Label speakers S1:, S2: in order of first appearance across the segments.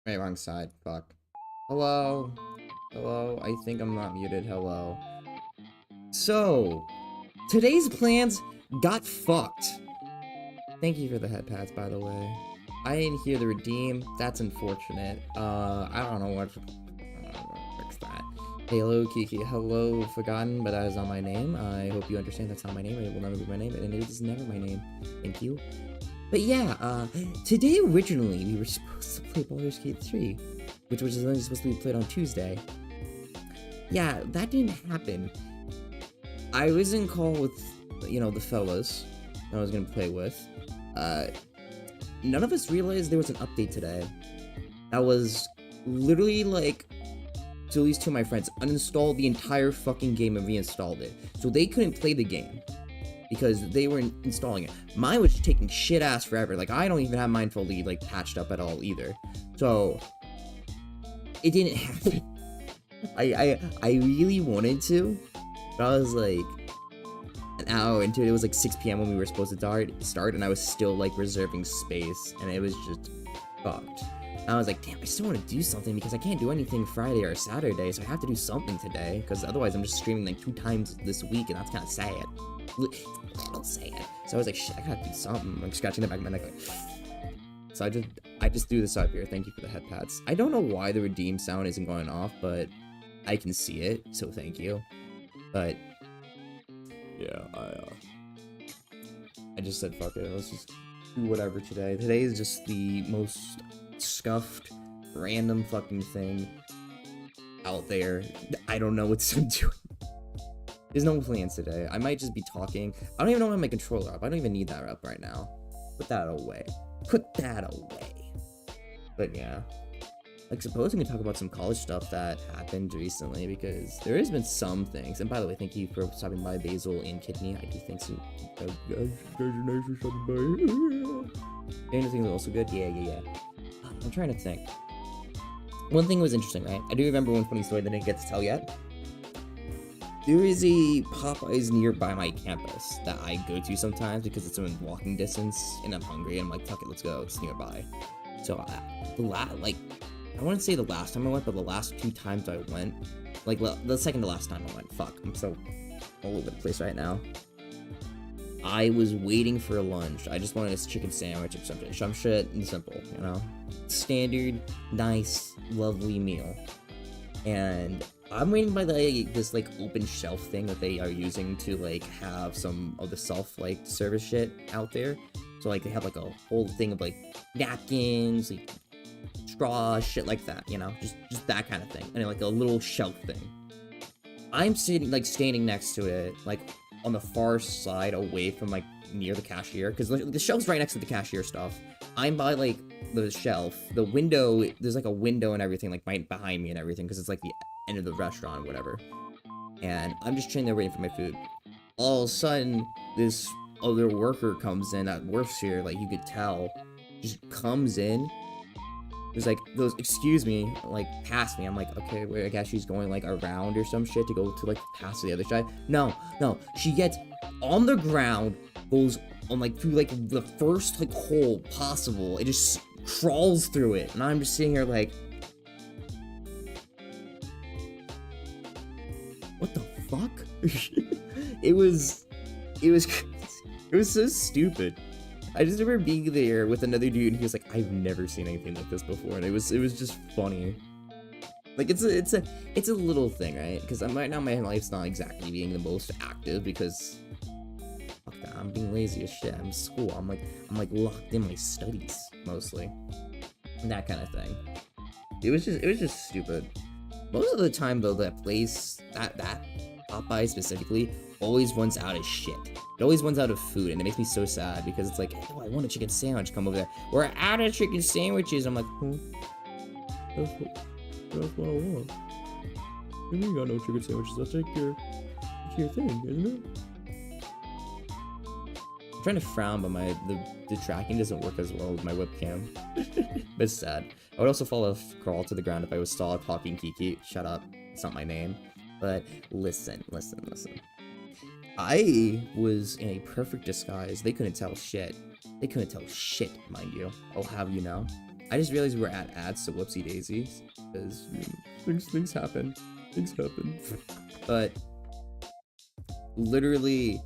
S1: Wait, wrong side. Fuck. Hello? Hello? I think I'm not muted. Hello. So, today's plans got fucked. Thank you for the head pads, by the way. I didn't hear the redeem. That's unfortunate. I don't know what... fix that. Hello, Kiki. Hello, Forgotten, but that is not my name. I hope you understand that's not my name. It will never be my name, and it is never my name. Thank you. But yeah, today originally we were supposed to play Baldur's Gate 3, which was only supposed to be played on Tuesday. Yeah, that didn't happen. I was in call with, you know, the fellas I was gonna play with. None of us realized there was an update today. That was literally like, to at least two of my friends, uninstalled the entire fucking game and reinstalled it. So they couldn't play the game because they were installing it. Mine was taking shit ass forever. Like, I don't even have mine fully like patched up at all either. So it didn't happen. I really wanted to, but I was like an hour into it. It was like 6 p.m. when we were supposed to start, and I was still like reserving space, and it was just fucked. And I was like, damn, I still want to do something because I can't do anything Friday or Saturday, so I have to do something today, because otherwise I'm just streaming like 2 times this week, and that's kind of sad. Little sad. So I was like, shit, I gotta do something. I'm like scratching the back of my neck like. So I just threw this up here. Thank you for the head pads. I don't know why the redeem sound isn't going off, but I can see it, so thank you. But yeah, I just said fuck it. Let's just do whatever today. Today is just the most scuffed, random fucking thing out there. I don't know what I'm doing. There's no plans today. I might just be talking. I don't even know why my controller up. I don't even need that up right now. Put that away. Put that away. But yeah. Like, suppose we can talk about some college stuff that happened recently, because there has been some things. And by the way, thank you for stopping by, Basil and Kidney. I do think so. Guys are nice for stopping by. Daniel things are also good. Yeah. I'm trying to think. One thing was interesting, right? I do remember one funny story that I didn't get to tell yet. There is a Popeyes nearby my campus that I go to sometimes because it's in walking distance, and I'm hungry, and I'm like, fuck it, let's go, it's nearby. So like, I wouldn't say the last time I went, but the last 2 times I went, like the second to last time I went, fuck, I'm so all over the place right now. I was waiting for a lunch. I just wanted a chicken sandwich or something. Some shit and simple, you know? Standard, nice, lovely meal. And I'm waiting by this like open shelf thing that they are using to like have some of the self like service shit out there. So like they have like a whole thing of like napkins, like straws, shit like that, you know? Just that kind of thing. And like a little shelf thing. I'm standing next to it, like on the far side away from like near the cashier, because the shelf's right next to the cashier stuff. I'm by like the shelf, the window, there's like a window and everything like right behind me and everything, because it's like the end of the restaurant or whatever. And I'm just chilling there waiting for my food. All of a sudden, this other worker comes in that works here, like you could tell, just comes in. There's like those, excuse me, like past me. I'm like, okay, wait, I guess she's going like around or some shit to go to like past the other side. No, she gets on the ground, goes on like through like the first like hole possible. It just crawls through it, and I'm just sitting here like, what the fuck? it was so stupid. I just remember being there with another dude, and he was like, "I've never seen anything like this before," and it was just funny. Like it's a little thing, right? Because right now my life's not exactly being the most active because fuck that, I'm being lazy as shit. I'm in school. I'm like locked in my studies mostly, and that kind of thing. It was just stupid. Most of the time though, that place, that Popeye specifically, always runs out of shit. It always runs out of food, and it makes me so sad because it's like, oh, I want a chicken sandwich. Come over there. We're out of chicken sandwiches. I'm like, that's what I want. You ain't got no chicken sandwiches. That's like your thing, isn't it? I'm trying to frown, but the tracking doesn't work as well with my webcam. But it's sad. I would also crawl to the ground if I was talking Kiki. Shut up. It's not my name. But listen. I was in a perfect disguise. They couldn't tell shit. They couldn't tell shit, mind you. I'll have you know. I just realized we were at ads, so whoopsie daisies. Because things happen. Things happen. But literally,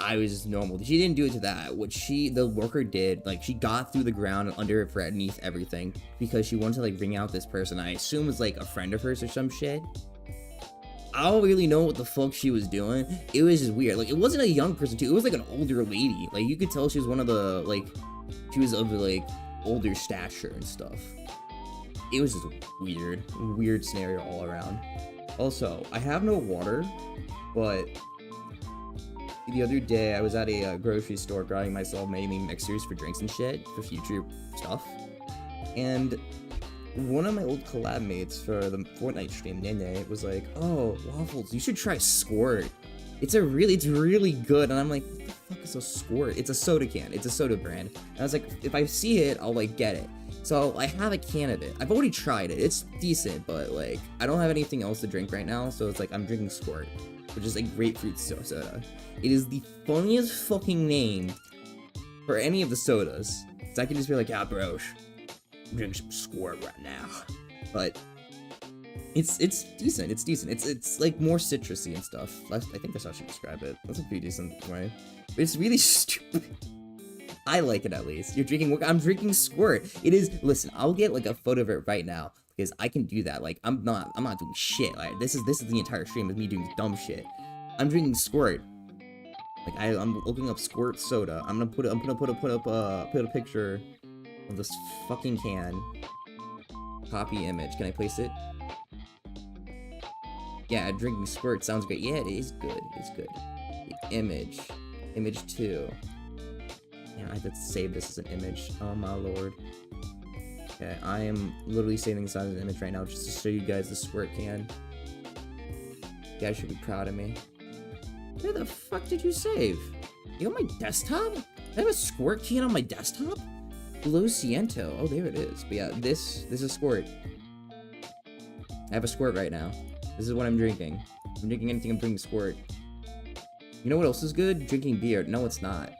S1: I was normal. She didn't do it to that. What the worker did, like, she got through the ground and underneath everything because she wanted to like bring out this person. I assume was like a friend of hers or some shit. I don't really know what the fuck she was doing. It was just weird. Like, it wasn't a young person too. It was like an older lady. Like, you could tell she was one of the, like, she was of like older stature and stuff. It was just weird scenario all around. Also, I have no water, but the other day I was at a grocery store grabbing myself mainly mixers for drinks and shit for future stuff, and one of my old collab mates for the Fortnite stream, Nene, was like, "Oh, Waffles, you should try Squirt. It's really good." And I'm like, "What the fuck is a Squirt?" It's a soda can. It's a soda brand. And I was like, if I see it, I'll like get it. So I have a can of it. I've already tried it. It's decent, but like I don't have anything else to drink right now, so it's like I'm drinking Squirt, which is like grapefruit soda. It is the funniest fucking name for any of the sodas. So I can just be like, "Yeah, bro, I'm drinking some Squirt right now." But it's decent. It's decent. It's like more citrusy and stuff. I think that's how I should describe it. That's a pretty decent way. But it's really stupid. I like it at least. You're drinking. I'm drinking Squirt. It is. Listen, I'll get like a photo of it right now because I can do that. Like I'm not doing shit. Like this is the entire stream of me doing dumb shit. I'm drinking Squirt. Like I'm looking up Squirt soda. I'm gonna put a picture of this fucking can. Copy image. Can I place it? Yeah, drinking Squirt sounds great. Yeah, it is good. It's good. Image 2. Yeah, I have to save this as an image. Oh my lord. Okay, I am literally saving this as an image right now just to show you guys the Squirt can. You guys should be proud of me. Where the fuck did you save? You on my desktop? I have a Squirt can on my desktop? Lo siento. Oh, there it is. But yeah, this is Squirt. I have a Squirt right now. This is what I'm drinking. I'm drinking anything, I'm drinking Squirt. You know what else is good? Drinking beer. No, it's not.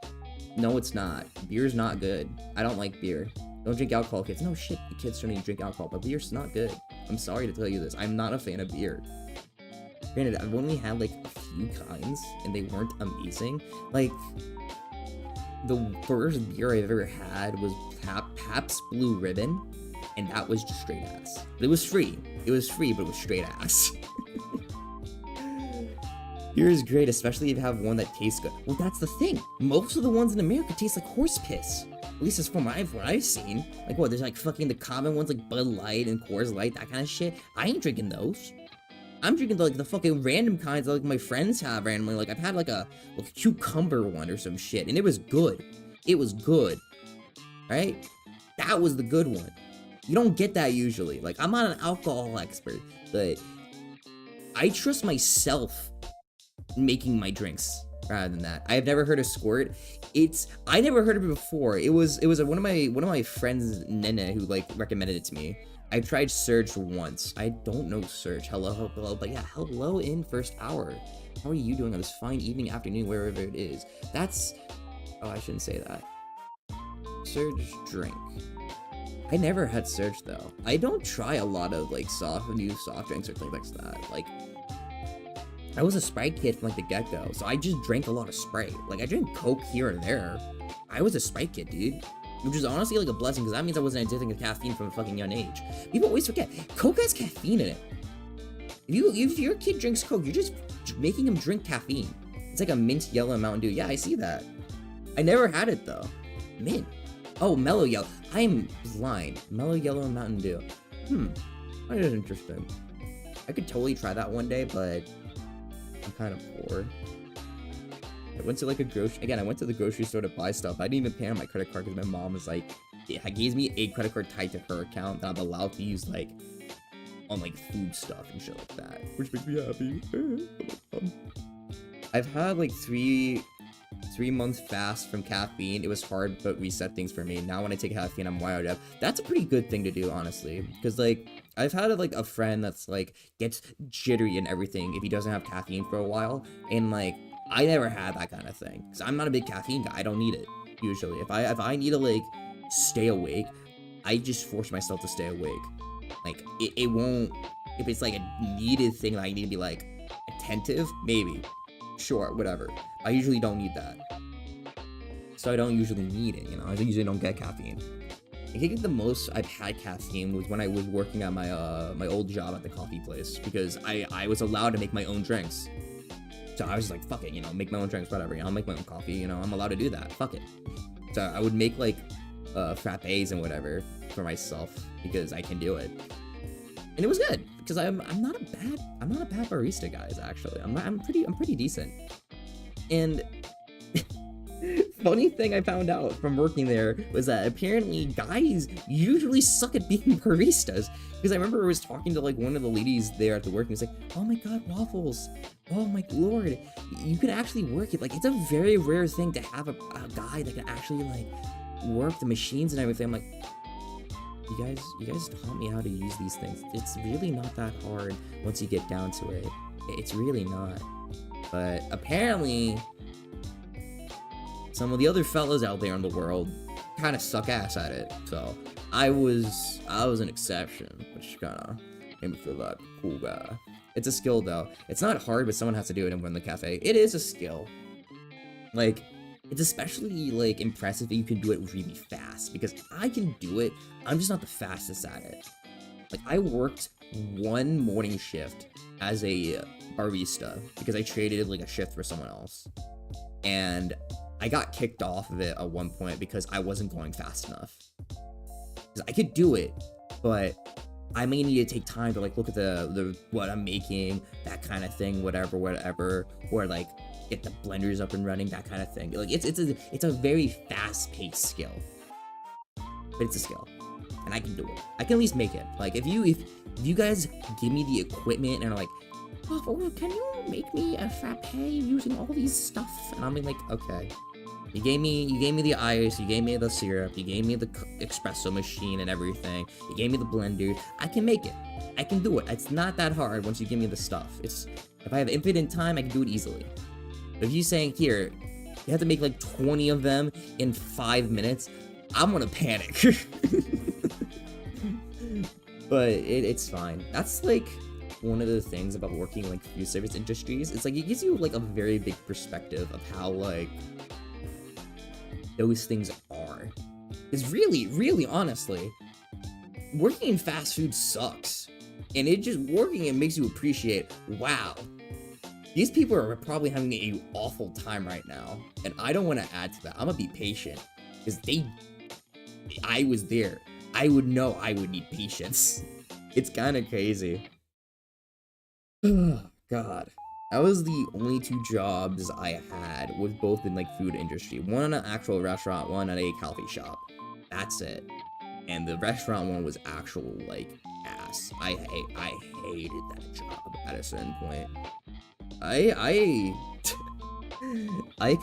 S1: No, it's not. Beer's not good. I don't like beer. Don't drink alcohol, kids. No shit, the kids shouldn't drink alcohol, but beer's not good. I'm sorry to tell you this. I'm not a fan of beer. Granted, I've only had like a few kinds, and they weren't amazing. Like, the first beer I've ever had was Pabst Blue Ribbon, and that was just straight ass. But it was free. It was free, but it was straight ass. Beer is great, especially if you have one that tastes good. Well, that's the thing. Most of the ones in America taste like horse piss. At least that's from what I've seen. Like, what, there's like fucking the common ones like Bud Light and Coors Light, that kind of shit. I ain't drinking those. I'm drinking like the fucking random kinds that like my friends have randomly. Like, I've had like a cucumber one or some shit, and it was good. It was good. Right? That was the good one. You don't get that usually. Like, I'm not an alcohol expert, but I trust myself making my drinks rather than that. I have never heard of squirt. I never heard of it before. It was one of my friends, Nene, who like recommended it to me. I tried Surge once. I don't know Surge. Hello, but yeah, hello in first hour. How are you doing on this fine evening, afternoon, wherever it is? Oh, I shouldn't say that. Surge drink. I never had Surge though. I don't try a lot of like new soft drinks or things like that. Like, I was a Sprite kid from like the get-go, so I just drank a lot of Sprite. Like, I drank Coke here and there. I was a Sprite kid, dude. Which is honestly like a blessing, because that means I wasn't addicted to caffeine from a fucking young age. People always forget, Coke has caffeine in it. If your kid drinks Coke, you're just making him drink caffeine. It's like a mint yellow Mountain Dew. Yeah, I see that. I never had it though. Mint. Oh, mellow yellow. I'm blind. Mellow yellow Mountain Dew. That is interesting. I could totally try that one day, but I'm kind of poor. I went to like I went to the grocery store to buy stuff. I didn't even pay on my credit card because my mom was like, it gives me a credit card tied to her account that I'm allowed to use like on like food stuff and shit like that, which makes me happy. I've had like 3 months fast from caffeine. It was hard, but reset things for me. Now when I take caffeine, I'm wired up. That's a pretty good thing to do, honestly, because like I've had like a friend that's like gets jittery and everything if he doesn't have caffeine for a while, and like I never had that kind of thing because I'm not a big caffeine guy. I don't need it usually. If I need to like stay awake, I just force myself to stay awake. Like it won't, if it's like a needed thing that I need to be like attentive, maybe, sure, whatever. I usually don't need that, so I don't usually need it. You know, I usually don't get caffeine. I think the most I've had caffeine was when I was working at my my old job at the coffee place, because I was allowed to make my own drinks. So I was just like, fuck it, you know, make my own drinks, whatever, you know, I'll make my own coffee, you know, I'm allowed to do that, fuck it. So I would make like frappes and whatever for myself because I can do it. And it was good because I'm not a bad barista, guys, actually. I'm pretty decent. And funny thing I found out from working there was that apparently guys usually suck at being baristas. Because I remember I was talking to like one of the ladies there at the work, and it's like, oh my god, waffles, oh my lord, you can actually work it. Like, it's a very rare thing to have a guy that can actually like work the machines and everything. I'm like, you guys taught me how to use these things. It's really not that hard once you get down to it. It's really not. But apparently some of the other fellas out there in the world kind of suck ass at it. So I was an exception, which kind of made me feel like a cool guy. It's a skill though. It's not hard, but someone has to do it and run the cafe. It is a skill. Like, it's especially like impressive that you can do it really fast, because I can do it. I'm just not the fastest at it. Like, I worked one morning shift as a barista because I traded like a shift for someone else, and I got kicked off of it at one point because I wasn't going fast enough. Because I could do it, but I may need to take time to like look at the what I'm making, that kind of thing, whatever, or like get the blenders up and running, that kind of thing. Like, it's a very fast-paced skill, but it's a skill, and I can do it. I can at least make it. Like, if you guys give me the equipment and are like, oh, can you make me a frappe using all these stuff? And I'm like, okay. You gave me the ice, you gave me the syrup, you gave me the espresso machine and everything. You gave me the blender. I can make it. I can do it. It's not that hard once you give me the stuff. If I have infinite time, I can do it easily. But if you saying, here, you have to make like 20 of them in 5 minutes. I'm gonna panic. But it's fine. That's like one of the things about working in like food service industries. It's like it gives you like a very big perspective of how like those things are. It's really honestly, working in fast food sucks. And it just working, it makes you appreciate, wow, these people are probably having an awful time right now. And I don't want to add to that. I'm gonna be patient. Because I was there. I would know I would need patience. It's kind of crazy. Oh, God. That was the only 2 jobs I had, with both in like food industry. One in an actual restaurant, one at a coffee shop. That's it. And the restaurant one was actual like ass. I hated that job at a certain point. I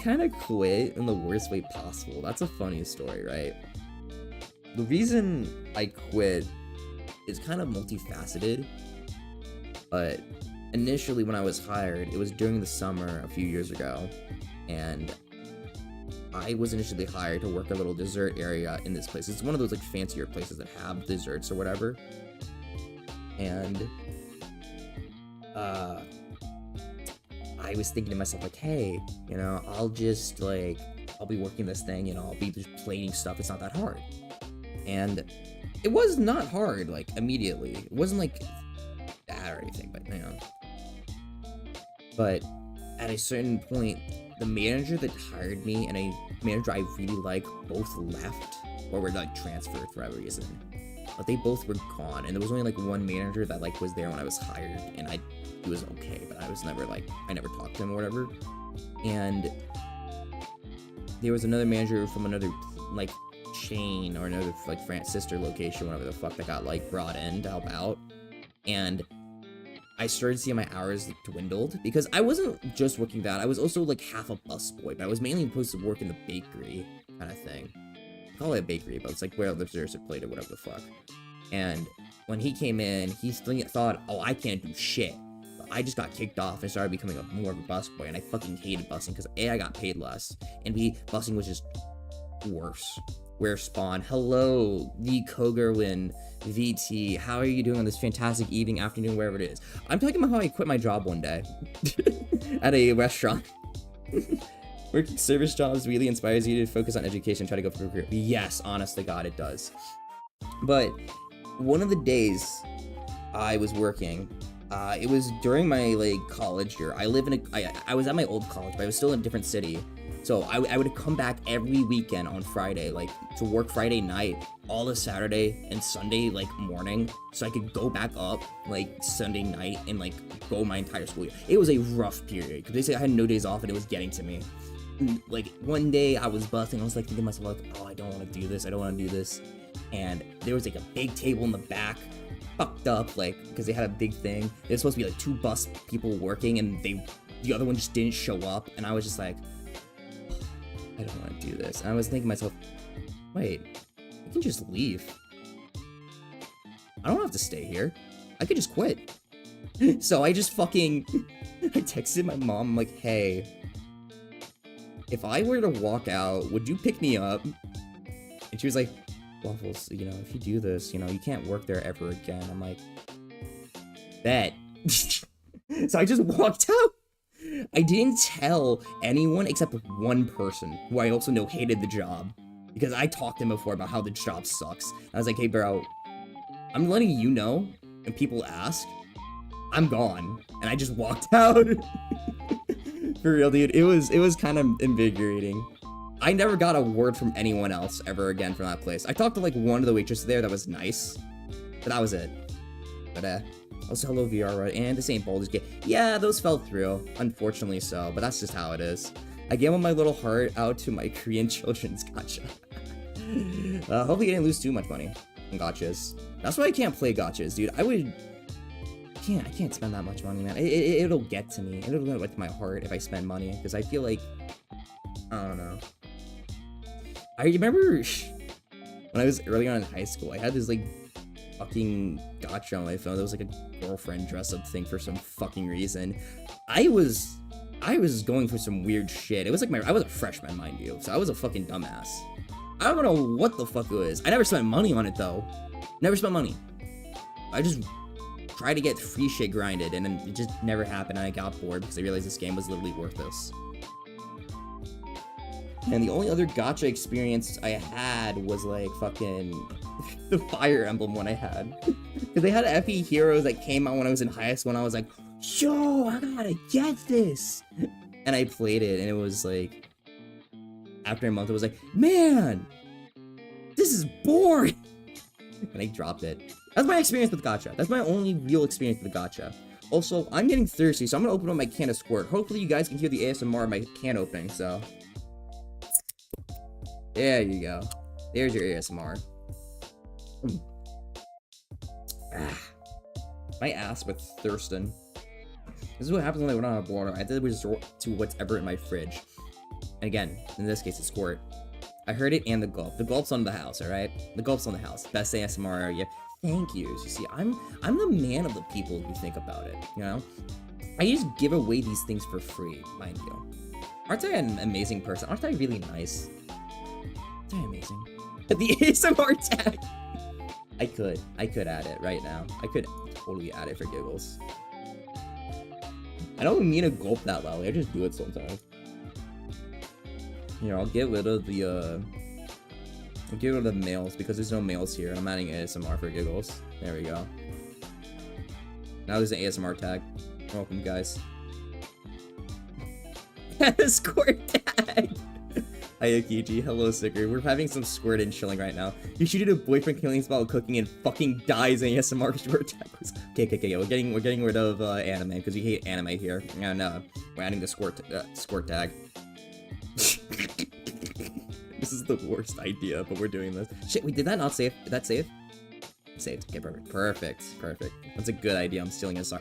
S1: kind of quit in the worst way possible. That's a funny story, right? The reason I quit is kind of multifaceted, but initially when I was hired, it was during the summer a few years ago, and I was initially hired to work a little dessert area in this place. It's one of those like fancier places that have desserts or whatever, and I was thinking to myself like, hey, you know, I'll be working this thing, you know, I'll be just plating stuff, it's not that hard. And it was not hard, like, immediately. It wasn't, like, bad or anything, but, you know. But at a certain point, the manager that hired me and a manager I really like both left, or were, like, transferred for whatever reason. But they both were gone, and there was only, like, one manager that, like, was there when I was hired, and he was okay, but I was never, like, I never talked to him or whatever. And there was another manager from another, like, chain or another like sister location, whatever the fuck, that got like brought in to help out, and I started seeing my hours dwindled because I wasn't just working that. I was also like half a busboy, but I was mainly supposed to work in the bakery kind of thing. I call it a bakery, but it's like where the desserts are plated, whatever the fuck. And when he came in, he thought, oh, I can't do shit. But I just got kicked off and started becoming more of a busboy, and I fucking hated busing because A, I got paid less, and B, busing was just worse. Where Spawn, hello, the Kogerwin, VT, how are you doing on this fantastic evening, afternoon, wherever it is? I'm talking about how I quit my job one day at a restaurant. Working service jobs really inspires you to focus on education, try to go for a career. Yes, honest to God, it does. But one of the days I was working, it was during my like college year. I was at my old college, but I was still in a different city. So I would come back every weekend on Friday, like to work Friday night, all of Saturday and Sunday like morning, so I could go back up like Sunday night and like go my entire school year. It was a rough period because basically I had no days off and it was getting to me. Like one day I was busting, I was like thinking to myself like, oh, I don't want to do this, and there was like a big table in the back, fucked up, like because they had a big thing. There's supposed to be like 2 bus people working and the other one just didn't show up, and I was just like, I don't want to do this. And I was thinking to myself, wait, I can just leave. I don't have to stay here. I could just quit. So I just I texted my mom, I'm like, hey, if I were to walk out, would you pick me up? And she was like, Waffles, you know, if you do this, you know, you can't work there ever again. I'm like, bet. So I just walked out. I didn't tell anyone except one person who I also know hated the job, because I talked to him before about how the job sucks. I was like, hey bro, I'm letting you know, and people ask, I'm gone. And I just walked out. For real, dude, it was kind of invigorating. I never got a word from anyone else ever again from that place. I talked to like one of the waitresses there that was nice, but that was it. But also, hello VR, right? And the St. Baldur's Gate. Yeah, those fell through, unfortunately so, but that's just how it is. I gave my little heart out to my Korean children's gacha. Hopefully you didn't lose too much money on gachas. That's why I can't play gachas, dude. I can't spend that much money, man. It'll get to me. It'll get to my heart if I spend money, because I feel like, I don't know. I remember when I was early on in high school, I had this like fucking gacha on my phone. There was like a girlfriend dress up thing for some fucking reason. I was I was going for some weird shit. It was like I was a freshman, mind you, so I was a fucking dumbass. I don't know what the fuck it was. I never spent money on it though. Never spent money. I just tried to get free shit grinded, and then it just never happened, and I got bored because I realized this game was literally worthless. And the only other gacha experience I had was like fucking the Fire Emblem one I had. Because they had FE Heroes that came out when I was in high school, and I was like, yo, I gotta get this! And I played it, and it was like, after a month, it was like, man, this is boring! And I dropped it. That's my experience with gacha. That's my only real experience with gacha. Also, I'm getting thirsty, so I'm gonna open up my can of Squirt. Hopefully you guys can hear the ASMR of my can opening, so... There you go. There's your ASMR. My ass with thirsting. This is what happens when I went on a board. I had to resort to whatever in my fridge. And again, in this case, it's Squirt. I heard it and the gulp. The gulp's on the house, alright? The gulp's on the house. Best ASMR area. Thank you. You see, I'm the man of the people who think about it, you know? I just give away these things for free, mind you. Aren't I an amazing person? Aren't I really nice? Aren't I amazing? The ASMR tag! I could add it right now. I could totally add it for giggles. I don't mean to gulp that loudly, I just do it sometimes. Here, I'll get rid of the, males, because there's no males here, and I'm adding ASMR for giggles. There we go. Now there's an ASMR tag. Welcome, guys. Squirt tag! Hi, Kiji. Hello, Sicker. We're having some squirt and chilling right now. You should do a boyfriend killing spell while cooking and fucking dies in ASMR squirt tag. Okay. We're getting rid of anime because we hate anime here. And we're adding the squirt tag. This is the worst idea, but we're doing this. Shit, wait, did that not save? Did that save? Saved. Okay, perfect. That's a good idea. I'm stealing a star.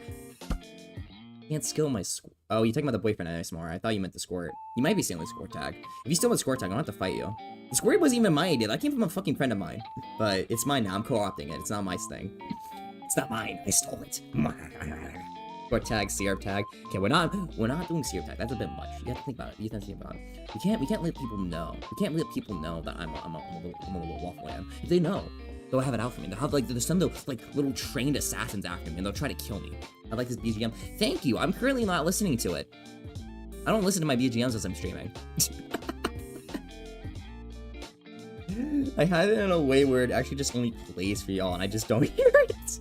S1: Can't skill my Oh, you're talking about the boyfriend ASMR. I thought you meant the squirt. You might be stealing the squirt tag. If you steal the squirt tag, I don't have to fight you. The squirt wasn't even my idea. That came from a fucking friend of mine. But it's mine now. I'm co-opting it. It's not my thing. It's not mine. I stole it. Squirt tag, CR tag. Okay, we're not doing CR tag. That's a bit much. You have to think about it. We can't let people know. We can't let people know that I'm a little waffle man. If they know, they'll have it out for me. They'll have there's some little trained assassins after me, and they'll try to kill me. I like this BGM. Thank you. I'm currently not listening to it. I don't listen to my BGMs as I'm streaming. I had it in a way where it actually just only plays for y'all, and I just don't hear it.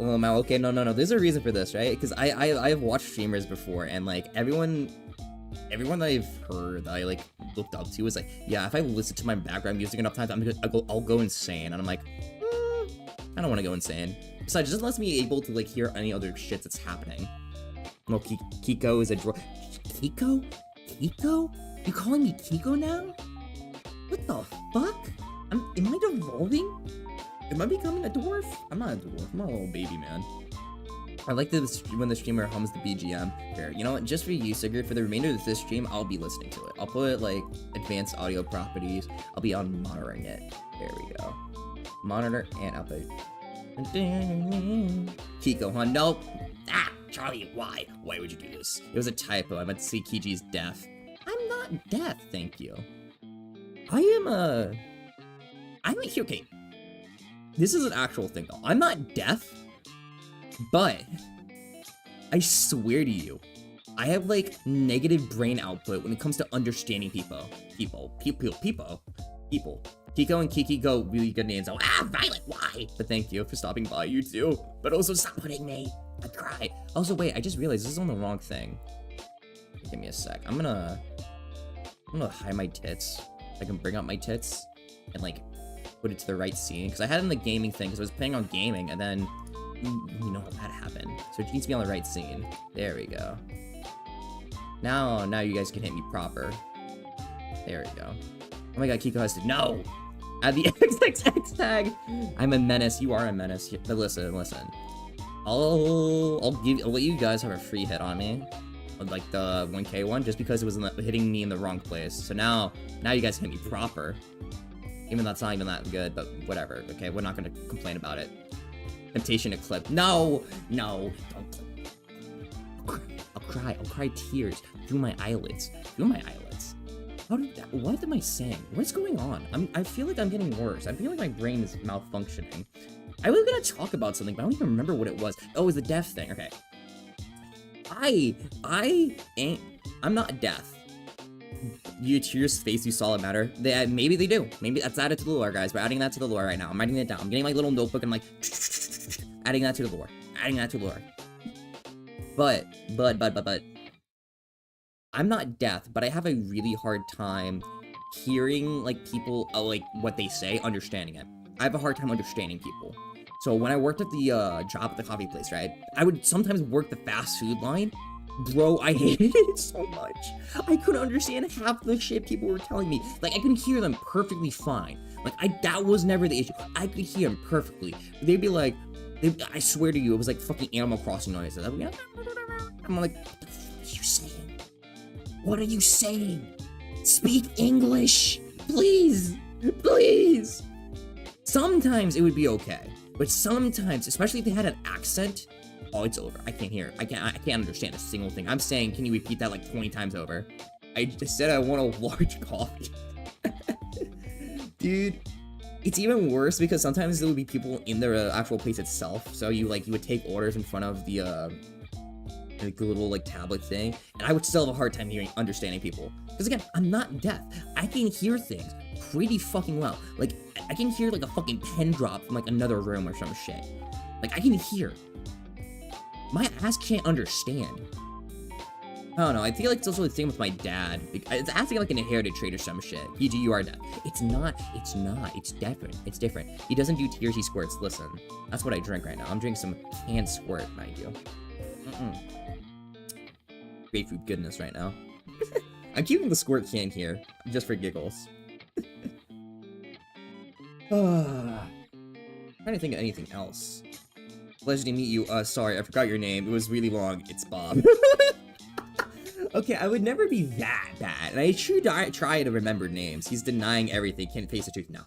S1: Okay, no. There's a reason for this, right? Because I've watched streamers before, and like everyone that I've heard that I looked up to is like, yeah, if I listen to my background music enough times, I'll go insane, and I'm like, I don't want to go insane. Besides, it just lets me able to hear any other shit that's happening. No, Kiko is a Kiko? You calling me Kiko now? What the fuck? Am I devolving? Am I becoming a dwarf? I'm not a dwarf. I'm a little baby man. I like this when the streamer hums the BGM. Here, you know what? Just for you, Sigurd, for the remainder of this stream, I'll be listening to it. I'll put advanced audio properties. I'll be on monitoring it. There we go. Monitor and output. Kiko, huh? Nope. Ah, Charlie, why? Why would you do this? It was a typo. I meant to say Kiji's deaf. I'm not deaf, thank you. I'm here. Okay. This is an actual thing, though. I'm not deaf, but I swear to you, I have negative brain output when it comes to understanding people. Kiko and Kiki go really good names. Oh, Violet, why? But thank you for stopping by, you too. But also stop putting me. I cry. Also, wait, I just realized this is on the wrong thing. Give me a sec. I'm gonna hide my tits. I can bring up my tits and put it to the right scene. Because I had it in the gaming thing, because I was playing on gaming, and then you know how that happened. So it needs to be on the right scene. There we go. Now you guys can hit me proper. There we go. Oh my god, Kiko has to add the XXX tag. I'm a menace. You are a menace. But listen. I'll let you guys have a free hit on me, like the 1K one, just because it was hitting me in the wrong place. So now you guys hit me proper, even though that's not even that good. But whatever. Okay, we're not gonna complain about it. Temptation to clip. No, don't. I'll cry. I'll cry tears through my eyelids. Through my eyelids. What am I saying? What's going on? I feel like I'm getting worse. I feel like my brain is malfunctioning. I was gonna talk about something, but I don't even remember what it was. Oh, it was the deaf thing. Okay. I'm not deaf. You tears face you saw it matter. Maybe they do. Maybe that's added to the lore, guys. We're adding that to the lore right now. I'm writing it down. I'm getting my little notebook and I'm like adding that to the lore. Adding that to the lore. But I'm not deaf, but I have a really hard time hearing like people like what they say, understanding it. I have a hard time understanding people. So when I worked at the job at the coffee place, right? I would sometimes work the fast food line. Bro, I hated it so much. I couldn't understand half the shit people were telling me. Like, I could hear them perfectly fine. Like, that was never the issue. I could hear them perfectly. They'd be like, I swear to you, it was like fucking Animal Crossing noises. I'm like, what the fuck are you saying? What are you saying? Speak English, please, please. Sometimes it would be okay, but sometimes, especially if they had an accent, oh, it's over. I can't hear. I can't understand a single thing. I'm saying, can you repeat that like 20 times over? I just said I want a large coffee. Dude, it's even worse because sometimes there would be people in the actual place itself. So you would take orders in front of the little like tablet thing, and I would still have a hard time understanding people. Because again, I'm not deaf. I can hear things pretty fucking well. Like, I can hear like a fucking pen drop from like another room or some shit. Like, I can hear. My ass can't understand. I don't know, I feel like it's also the same with my dad. It's acting like an inherited trait or some shit. PG, you are deaf. It's not, it's different. It's different. He doesn't do tears, he squirts. Listen, that's what I drink right now. I'm drinking some canned squirt, mind you. Grapefruit goodness right now. I'm keeping the squirt can here, just for giggles. Trying to think of anything else. Pleasure to meet you. Sorry, I forgot your name. It was really long. It's Bob. Okay, I would never be that bad. And I should try to remember names. He's denying everything. Can't face the truth. No.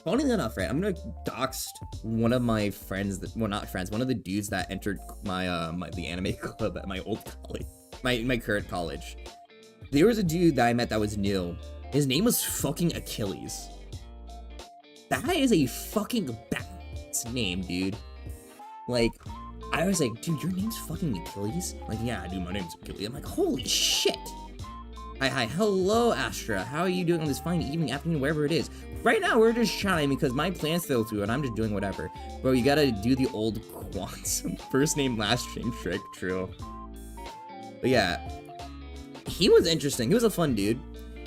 S1: Funny enough, right? I'm gonna dox one of my friends. Well, not friends. One of the dudes that entered my the anime club at my old college, my current college. There was a dude that I met that was new. His name was fucking Achilles. That is a fucking badass name, dude. Like, I was like, dude, your name's fucking Achilles? Like, yeah, dude, my name's Achilles. I'm like, holy shit. Hi, hello, Astra. How are you doing on this fine evening, afternoon, wherever it is? Right now, we're just chatting because my plans fell through and I'm just doing whatever. Bro, you gotta do the old quantum first name, last name trick, true. But yeah, he was interesting. He was a fun dude.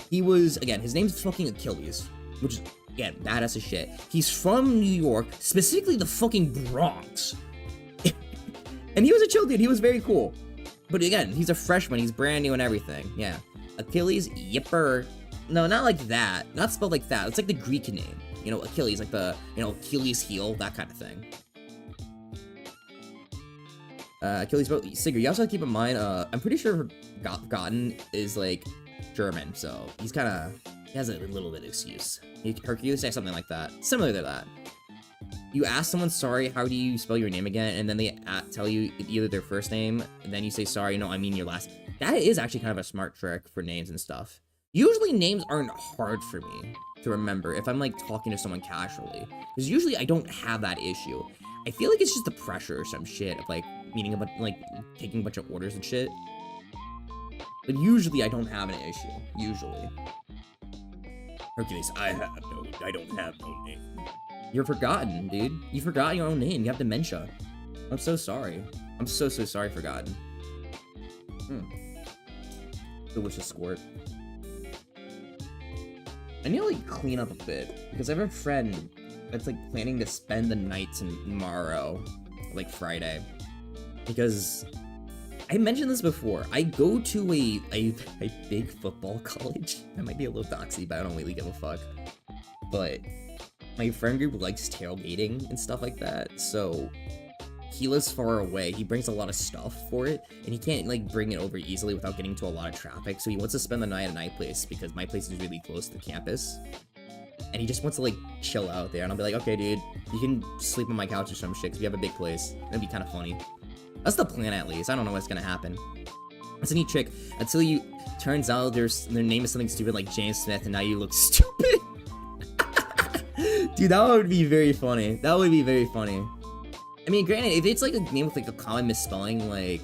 S1: He was, again, his name's fucking Achilles, which is, again, badass as shit. He's from New York, specifically the fucking Bronx. And he was a chill dude, he was very cool. But again, he's a freshman, he's brand new and everything, yeah. Achilles, yipper. No, not like that, not spelled like that, it's like the Greek name. You know, Achilles, like the, you know, Achilles heel, that kind of thing. Achilles, Sigurd, you also have to keep in mind, I'm pretty sure Forgotten is like German, so he's kinda, he has a little bit of excuse. Hercules say something like that, similar to that. You ask someone, sorry, how do you spell your name again? And then they tell you either their first name, and then you say, sorry, no, I mean your last. That is actually kind of a smart trick for names and stuff. Usually names aren't hard for me to remember if I'm like talking to someone casually. Because usually I don't have that issue. I feel like it's just the pressure or some shit of like meeting a bunch, like taking a bunch of orders and shit. But usually I don't have an issue. Usually. Hercules, I don't have no name. You're forgotten, dude. You forgot your own name. You have dementia. I'm so sorry. I'm so sorry, Forgotten. Delicious squirt. I need to like clean up a bit because I have a friend that's like planning to spend the night tomorrow, like Friday, because I mentioned this before. I go to a big football college. That might be a little doxy, but I don't really give a fuck. But my friend group likes tailgating and stuff like that, so he lives far away. He brings a lot of stuff for it, and he can't like bring it over easily without getting into a lot of traffic, so he wants to spend the night at my place because my place is really close to the campus. And he just wants to like chill out there, and I'll be like, okay dude, you can sleep on my couch or some shit because we have a big place. It'd be kind of funny. That's the plan, at least. I don't know what's gonna happen. That's a neat trick. Until you turns out their name is something stupid like James Smith, and now you look stupid. Dude, that would be very funny. That would be very funny. I mean, granted, if it's like a name with like a common misspelling, like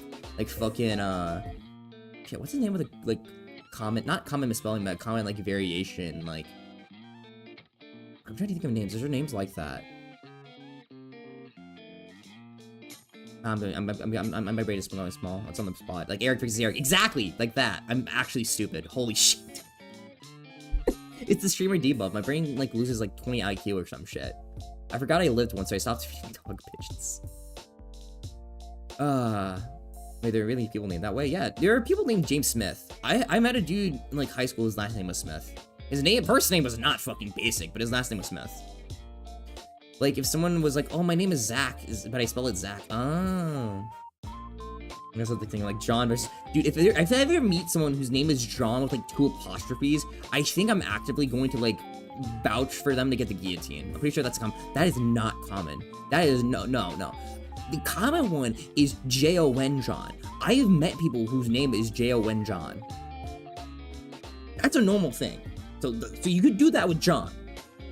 S1: fucking shit, what's the name of the like common, not common misspelling, but common like variation, like. I'm trying to think of names. Is there names like that? My brain is going small. It's on the spot. Like Eric fixes Eric. Exactly! Like that. I'm actually stupid. Holy shit. It's the streamer debuff. My brain like loses like 20 IQ or some shit. I forgot I lived once, so I stopped feeding dog pigeons. Wait, there are really people named that way? Yeah, there are people named James Smith. I met a dude in like high school, his last name was Smith. His first name was not fucking basic, but his last name was Smith. Like, if someone was like, oh, my name is Zach, but I spell it Zach. Oh. That's what the thing, like, John versus... Dude, if I ever meet someone whose name is John with, like, 2 apostrophes, I think I'm actively going to, like, vouch for them to get the guillotine. I'm pretty sure that's common. That is not common. That is... No. The common one is Jon John. I have met people whose name is Jon John. That's a normal thing. So you could do that with John.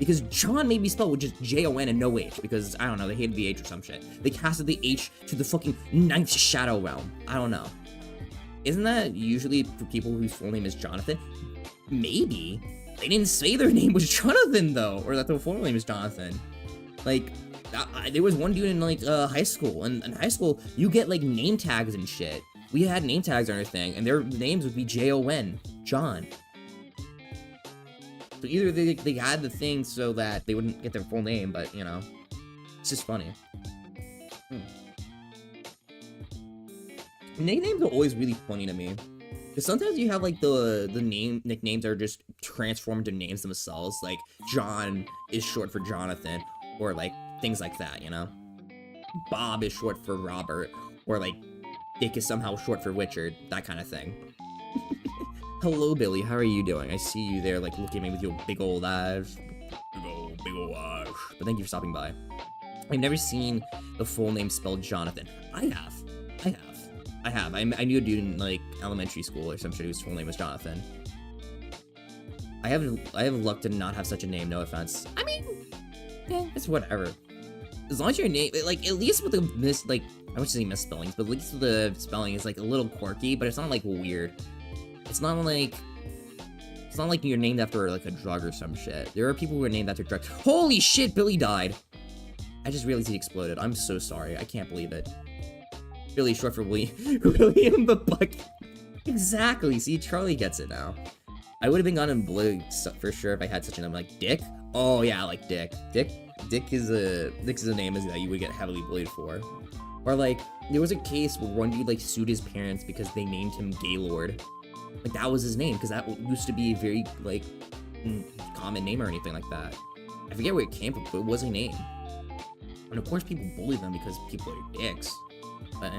S1: Because John may be spelled with just Jon and no H. Because, I don't know, they hated the H or some shit. They casted the H to the fucking 9th Shadow Realm. I don't know. Isn't that usually for people whose full name is Jonathan? Maybe. They didn't say their name was Jonathan, though. Or that their full name is Jonathan. Like, there was one dude in, like, high school. And in high school, you get, like, name tags and shit. We had name tags on our thing. And their names would be Jon. John. So either they had the thing so that they wouldn't get their full name, but, you know, it's just funny. Nicknames are always really funny to me. Because sometimes you have, like, the nicknames are just transformed into names themselves. Like, John is short for Jonathan, or, like, things like that, you know? Bob is short for Robert, or, like, Dick is somehow short for Richard, that kind of thing. Hello, Billy. How are you doing? I see you there, like, looking at me with your big old eyes. Big old eyes. But thank you for stopping by. I've never seen the full name spelled Jonathan. I have. I knew a dude in, like, elementary school or some shit whose full name was Jonathan. I have luck to not have such a name, no offense. I mean, yeah, it's whatever. As long as your name, like, at least with the like, I wouldn't say misspellings, but at least the spelling is, like, a little quirky, but it's not, like, weird. It's not like you're named after, like, a drug or some shit. There are people who are named after drugs. Holy shit, Billy died! I just realized he exploded. I'm so sorry. I can't believe it. Billy, short for William the Buck. Exactly. See, Charlie gets it now. I would have been gone in blue for sure if I had such a name. Like, Dick? Oh, yeah, like Dick. Dick is a name that you would get heavily bullied for. Or, like, there was a case where one dude, like, sued his parents because they named him Gaylord. Like, that was his name, because that used to be a very, like, common name or anything like that. I forget where it came from, but it was a name. And of course people bully them because people are dicks. But,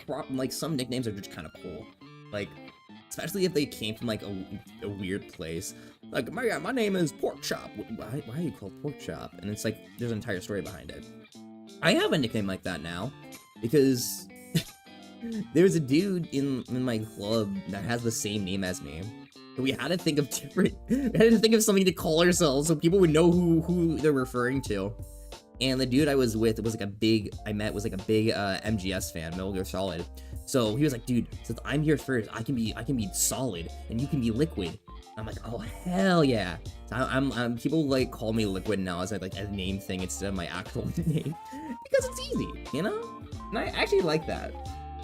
S1: But, like, some nicknames are just kind of cool. Like, especially if they came from, like, a weird place. Like, my name is Pork Chop. Why are you called Pork Chop? And it's like, there's an entire story behind it. I have a nickname like that now, because... There's a dude in my club that has the same name as me. So we had to think of something to call ourselves so people would know who they're referring to. And the dude I was with was like a big MGS fan, Metal Gear Solid. So he was like, dude, since I'm here first, I can be solid and you can be liquid. I'm like, oh hell yeah. So I'm people like call me Liquid now as like a name thing instead of my actual name. Because it's easy, you know? And I actually like that.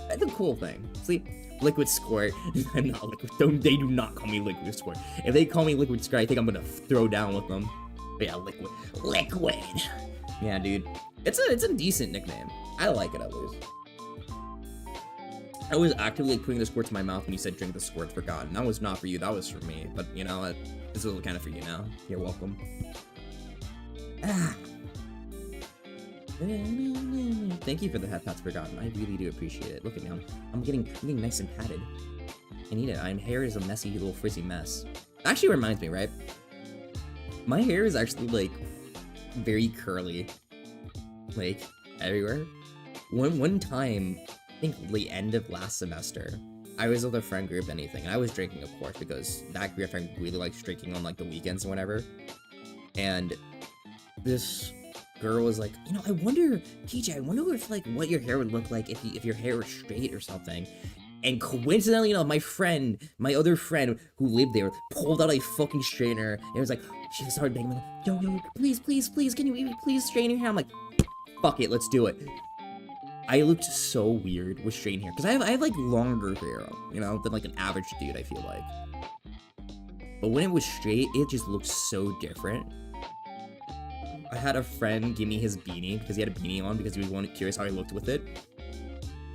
S1: That's a cool thing. See, Liquid Squirt. I'm not Liquid. They do not call me Liquid Squirt. If they call me Liquid Squirt, I think I'm gonna throw down with them. But yeah, Liquid. Yeah, dude. It's a decent nickname. I like it at least. I was actively like, putting the squirt to my mouth when you said drink the squirt. Forgotten. That was not for you. That was for me. But you know, this is kind of for you now. You're welcome. Thank you for the head pats, Forgotten. I really do appreciate it. Look at me, I'm getting nice and padded. I need it. My hair is a messy little frizzy mess. It actually reminds me, right? My hair is actually like very curly. like, everywhere. One time, I think the end of last semester, I was with a friend group, and I was drinking, of course, because that group friend really likes drinking on, like, the weekends and whatever. And this girl was like, you know, I wonder, TJ, I wonder if, like, what your hair would look like if your hair were straight or something. And coincidentally, you know, my other friend who lived there pulled out a fucking straightener, and it was like, she started begging me, like, yo, please, can you please straighten your hair? I'm like, fuck it, let's do it. I looked so weird with straightened hair, because I have, like, longer hair, you know, than, like, an average dude, I feel like. But when it was straight, it just looked so different. I had a friend give me his beanie, because he had a beanie on, because he was curious how I looked with it.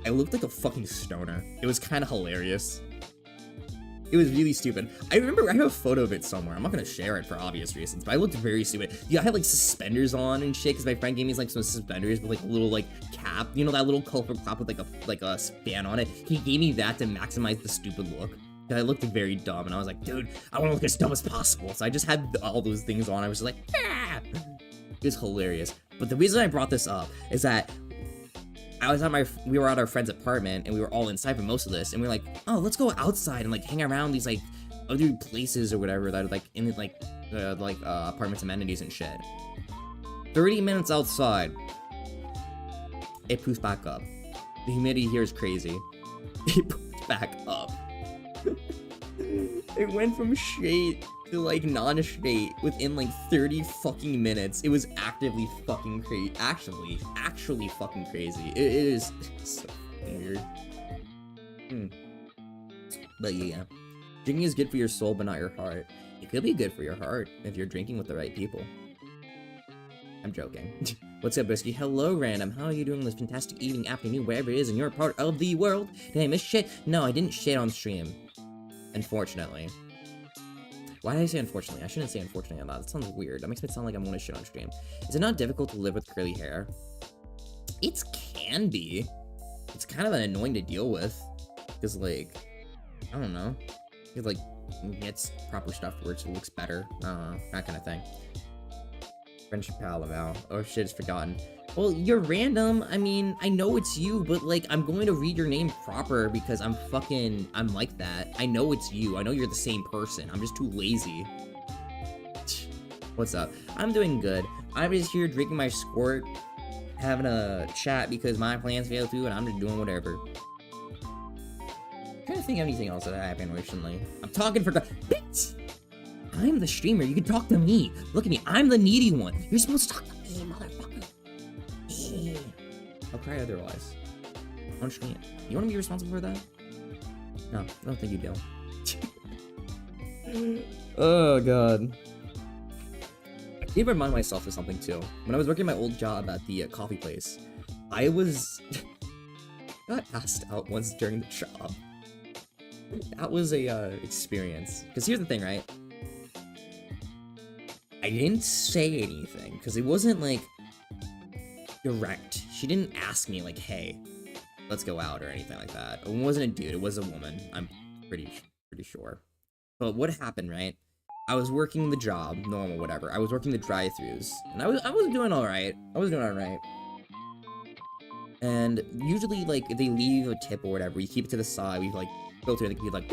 S1: I looked like a fucking stoner. It was kind of hilarious. It was really stupid. I remember, I have a photo of it somewhere. I'm not gonna share it for obvious reasons, but I looked very stupid. Yeah, I had, like, suspenders on and shit, because my friend gave me, like, some suspenders with, like, a little, like, cap. You know, that little colorful cap with, like a span on it? He gave me that to maximize the stupid look. I looked very dumb, and I was like, dude, I want to look as dumb as possible. So I just had all those things on. I was just like, ah! It was hilarious. But the reason I brought this up is that we were at our friend's apartment, and we were all inside for most of this, and we were like, oh, let's go outside and, like, hang around these, like, other places or whatever that are, like, in, like, apartments amenities and shit. 30 minutes outside, it poofs back up. The humidity here is crazy. It poofs back up. It went from straight to, like, non-straight within, like, 30 fucking minutes. It was actively fucking crazy. Actually fucking crazy. It is so weird. But yeah. Drinking is good for your soul, but not your heart. It could be good for your heart if you're drinking with the right people. I'm joking. What's up, Bisky? Hello, Random. How are you doing this fantastic evening, afternoon, wherever it is in your part of the world? Did I miss shit? No, I didn't shit on stream. Unfortunately. Why did I say unfortunately? I shouldn't say unfortunately out loud. That sounds weird. That makes me sound like I'm gonna shit on stream. Is it not difficult to live with curly hair? It can be. It's kind of annoying to deal with. Because, like, I don't know. It, like, gets proper stuff where it looks better. I don't know. That kind of thing. Friendship pal, Val. Oh shit, it's forgotten. Well, you're random. I mean, I know it's you, but, like, I'm going to read your name proper because I'm like that. I know it's you. I know you're the same person. I'm just too lazy. What's up? I'm doing good. I'm just here drinking my squirt, having a chat because my plans failed too, and I'm just doing whatever. I'm trying to think of anything else that happened recently. I'm talking for bitch! I'm the streamer. You can talk to me. Look at me. I'm the needy one. You're supposed to talk to me, motherfucker. I'll cry otherwise. On stream. You want to be responsible for that? No, I don't think you do. Oh god. I did remind myself of something too. When I was working my old job at the coffee place, I got asked out once during the job. That was a experience. Because here's the thing, right? I didn't say anything because it wasn't like direct. She didn't ask me like, hey, let's go out or anything like that. It wasn't a dude, it was a woman. I'm pretty sure. But what happened, right? I was working the job, normal, whatever. I was working the drive-thrus, and I was doing alright. And usually, like, if they leave a tip or whatever, you keep it to the side, we like filter it, and be like,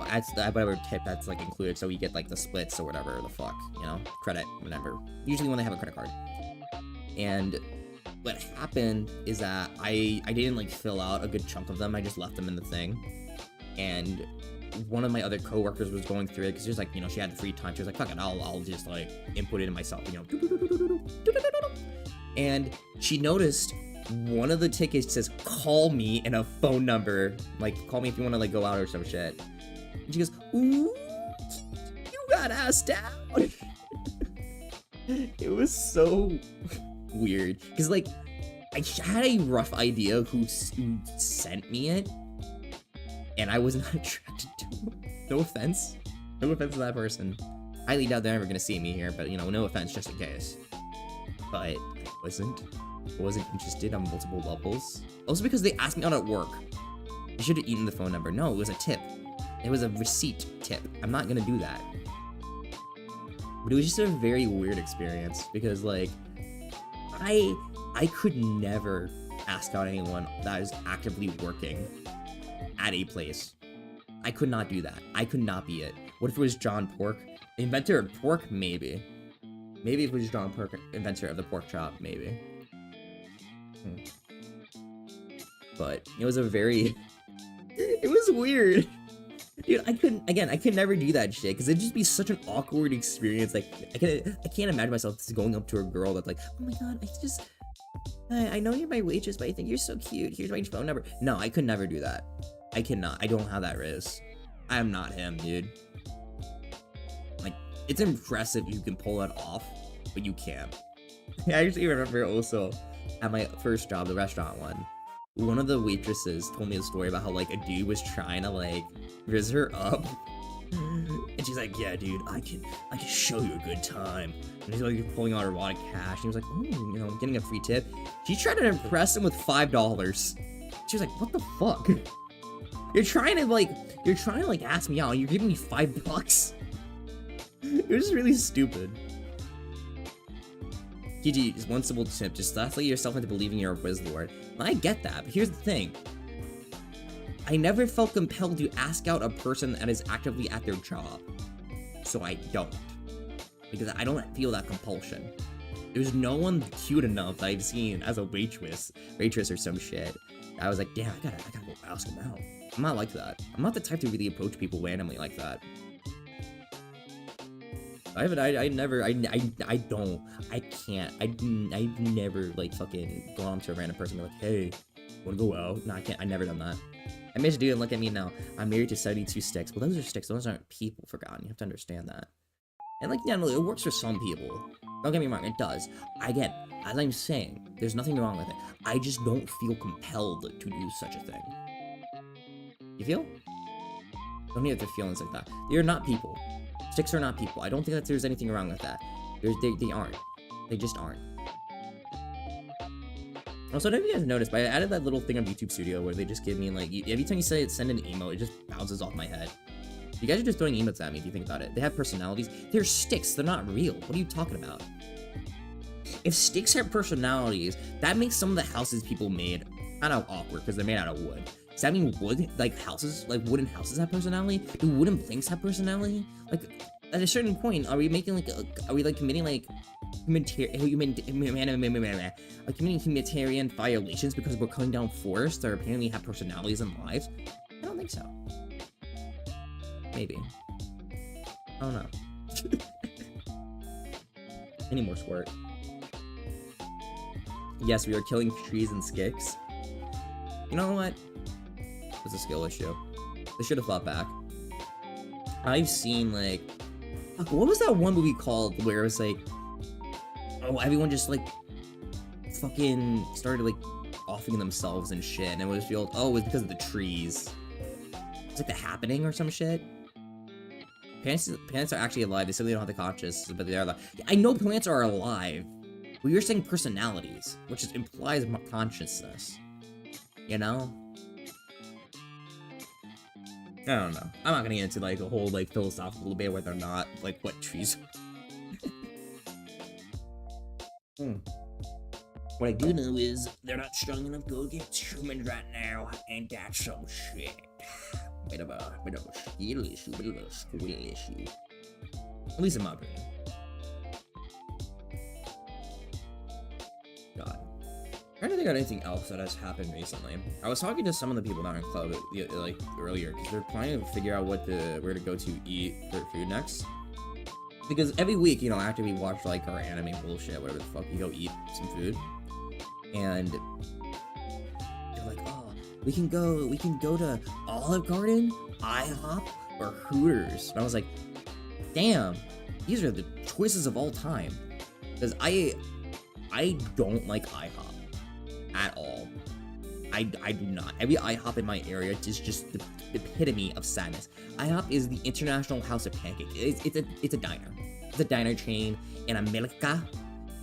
S1: that's whatever tip that's like included, so we get like the splits or whatever the fuck, you know, credit, whatever. Usually when they have a credit card. And what happened is that I didn't like fill out a good chunk of them. I just left them in the thing. And one of my other coworkers was going through it because she was like, you know, she had the free time. She was like, fuck it, I'll just like input it in myself, you know. And she noticed one of the tickets says, call me, and a phone number, like, call me if you want to like go out or some shit. And she goes, ooh, you got asked out. It was so weird because like I had a rough idea of who sent me it, and I was not attracted to him. No offense to that person. Highly doubt they're ever gonna see me here, but you know, no offense, just in case. But I wasn't interested on multiple levels. Also because they asked me out at work. You should have eaten the phone number. No, it was a tip. It was a receipt tip. I'm not gonna do that. But it was just a very weird experience because like I could never ask out anyone that is actively working at a place. I could not do that. I could not be it. What if it was John Pork, inventor of pork? Maybe. Maybe if it was John Pork, inventor of the pork chop. Maybe. But it was a very... it was weird. Dude, I could never do that shit, because it'd just be such an awkward experience. Like, I can't imagine myself just going up to a girl that's like, oh my god, I know you're my waitress, but I think you're so cute. Here's my phone number. No, I could never do that. I cannot. I don't have that risk. I am not him, dude. Like, it's impressive you can pull that off, but you can't. I actually remember also at my first job, the restaurant one, one of the waitresses told me a story about how, like, a dude was trying to, like, rizz her up. And she's like, yeah, dude, I can show you a good time. And he's like pulling out her wallet of cash. And he was like, oh, you know, getting a free tip. She tried to impress him with $5. She was like, what the fuck? You're trying to ask me out and you're giving me $5? It was really stupid. Kiji, just one simple tip, just translate yourself into believing you're a Wizlord. I get that, but here's the thing. I never felt compelled to ask out a person that is actively at their job. So I don't. Because I don't feel that compulsion. There's no one cute enough that I've seen as a waitress or some shit. I was like, damn, I gotta go ask him out. I'm not like that. I'm not the type to really approach people randomly like that. I've never, like, fucking gone up to a random person and be like, hey, wanna go out? No, I can't. I've never done that. I made a dude and look at me now. I'm married to 72 sticks. Well, those are sticks. Those aren't people, forgotten. You have to understand that. And, like, yeah, no, it works for some people. Don't get me wrong, it does. Again, as I'm saying, there's nothing wrong with it. I just don't feel compelled to do such a thing. You feel? Don't need to feelings like that. They're not people. Sticks are not people. I don't think that there's anything wrong with that. They aren't. They just aren't. Also, I don't know if you guys noticed, but I added that little thing on YouTube Studio where they just give me, like, every time you say send an emote, it just bounces off my head. You guys are just throwing emotes at me if you think about it. They have personalities. They're sticks. They're not real. What are you talking about? If sticks have personalities, that makes some of the houses people made kind of awkward because they're made out of wood. Does that mean wood, like houses, like wooden houses have personality? Do wooden planks have personality? Like, at a certain point, are we making like, are we like committing like committing humanitarian violations because we're cutting down forests that apparently have personalities and lives? I don't think so. Maybe. I don't know. Any more squirt? Yes, we are killing trees and skicks. You know what? It's a skill issue. They should have fought back. I've seen, like... what was that one movie called where it was, like... oh, everyone just, like... fucking started, like, offing themselves and shit. And it was real... oh, it was because of the trees. It's like The Happening or some shit. Plants are actually alive. They simply don't have the conscious, but they are alive. I know plants are alive. But you're saying personalities, which implies consciousness. You know? I don't know. I'm not gonna get into, like, a whole, like, philosophical debate where they're not, like, what trees. What I do know is they're not strong enough to go against humans right now, and that's some shit. Bit of a skill issue, At least in my opinion. God. I'm trying to think of anything else that has happened recently. I was talking to some of the people down in club, like, earlier, because they're planning to figure out where to go to eat for food next. Because every week, you know, after we watch, like, our anime bullshit, whatever the fuck, we go eat some food. And they're like, oh, we can go to Olive Garden, IHOP, or Hooters. And I was like, damn, these are the choices of all time. Because I don't like IHOP at all. I do not. Every IHOP in my area is just the epitome of sadness. IHOP is the International House of Pancakes. It's a diner. It's a diner chain in America,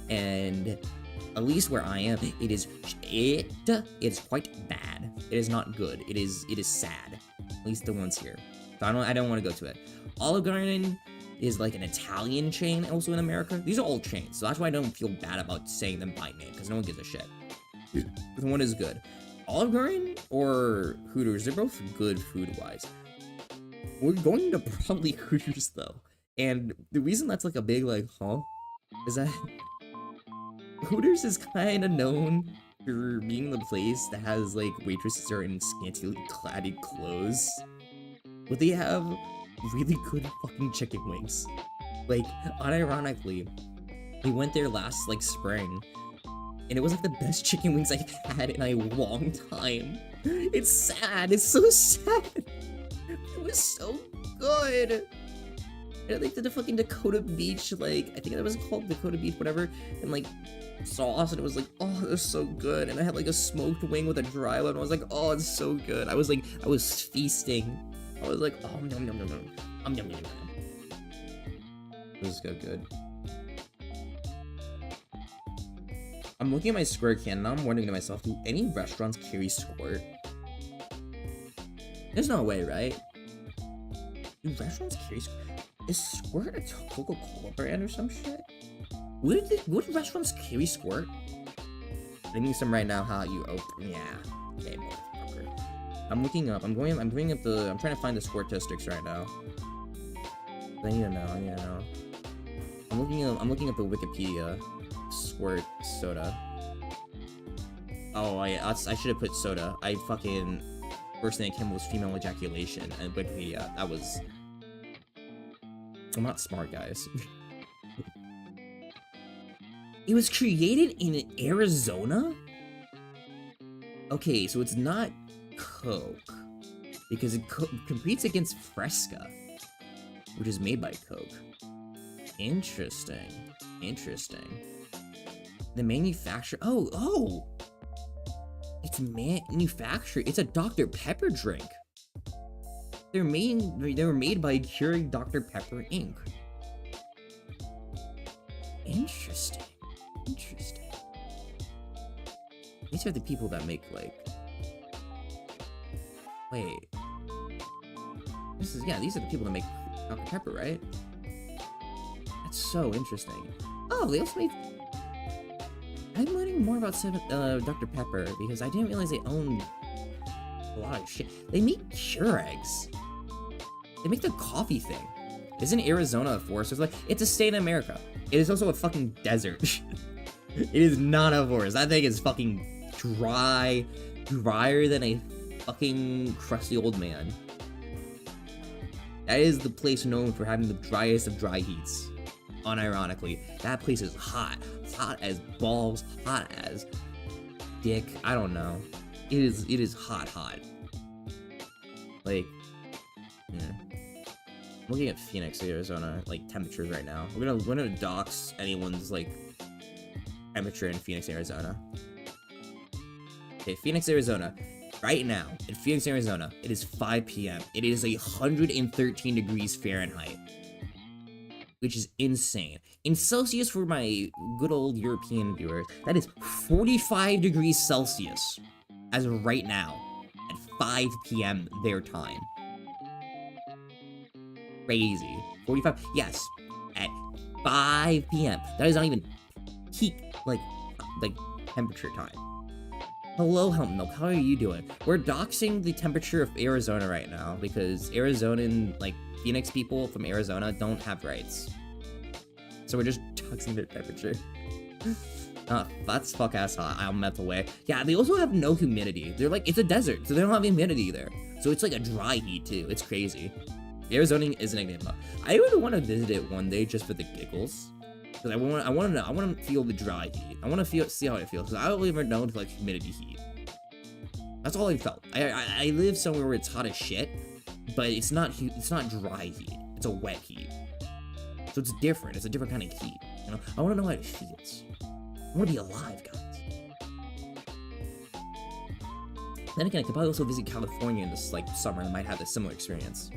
S1: and at least where I am, it is quite bad. It is not good. It is sad. At least the ones here. So I don't want to go to it. Olive Garden, is like an Italian chain also in America. These are all chains, so that's why I don't feel bad about saying them by name, because no one gives a shit. The one is good. Olive Garden or Hooters, they're both good food-wise. We're going to probably Hooters though. And the reason that's like a big like, is that Hooters is kind of known for being the place that has like waitresses are in scantily clad clothes. But they have really good fucking chicken wings. Like, unironically, we went there last like spring, and it was like the best chicken wings I've had in a long time. It's sad. It's so sad. It was so good. And like the fucking Dakota Beach, like, I think that was called Dakota Beach, whatever, and like sauce, and it was like, oh, it was so good. And I had like a smoked wing with a dry one. I was like, oh, it's so good. I was feasting. I was like, oh, nom nom nom nom, nom nom nom nom. It was so good. I'm looking at my squirt can, and I'm wondering to myself, do any restaurants carry squirt? There's no way, right? Do restaurants carry squirt? Is squirt a Coca-Cola brand or some shit? Would restaurants carry squirt? I need some right now. How you open? Yeah. Okay, motherfucker. I'm looking up. I'm trying to find the squirt statistics right now. I need to know. I'm looking up the Wikipedia. Squirt soda. Oh, I should have put soda. First thing that came up was female ejaculation, and Wikipedia. That was. I'm not smart, guys. It was created in Arizona? Okay, so it's not Coke, because it competes against Fresca, which is made by Coke. Interesting. The manufacturer. Oh! It's manufactured. It's a Dr. Pepper drink. They were made by Keurig Dr. Pepper Inc. Interesting. These are the people that make like. Wait. These are the people that make Dr. Pepper, right? That's so interesting. Oh, they also made. I'm learning more about Dr. Pepper because I didn't realize they owned a lot of shit. They make Keurigs. They make the coffee thing. Isn't Arizona a forest? It's a state in America. It is also a fucking desert. It is not a forest. That thing is fucking drier than a fucking crusty old man. That is the place known for having the driest of dry heats. Unironically, that place is hot as balls, hot as dick. I don't know. It is hot. Like, yeah. I'm looking at Phoenix, Arizona, like temperatures right now. We're gonna dox anyone's like temperature in Phoenix, Arizona. Okay, Phoenix, Arizona. Right now, in Phoenix, Arizona, it is 5 p.m. It is 113 degrees Fahrenheit, which is insane. In Celsius, for my good old European viewers, that is 45 degrees Celsius as of right now at 5 p.m. their time. Crazy. 45. Yes, at 5 p.m. That is not even peak like temperature time. Hello, Help Milk. How are you doing? We're doxing the temperature of Arizona right now because Arizonan, like Phoenix people from Arizona, don't have rights. So we're just doxing their temperature. That's fuck ass hot. I'm out the way. Yeah, they also have no humidity. They're like, it's a desert, so they don't have humidity there. So it's like a dry heat too. It's crazy. Arizona is an enigma. I would want to visit it one day just for the giggles. Because I want to feel the dry heat. I want to see how it feels. Because I don't even know into like humidity heat. That's all I felt. I live somewhere where it's hot as shit, but it's not dry heat. It's a wet heat. So it's different. It's a different kind of heat. You know, I want to know how it feels. I want to be alive, guys. Then again, I could probably also visit California in this like summer and might have a similar experience.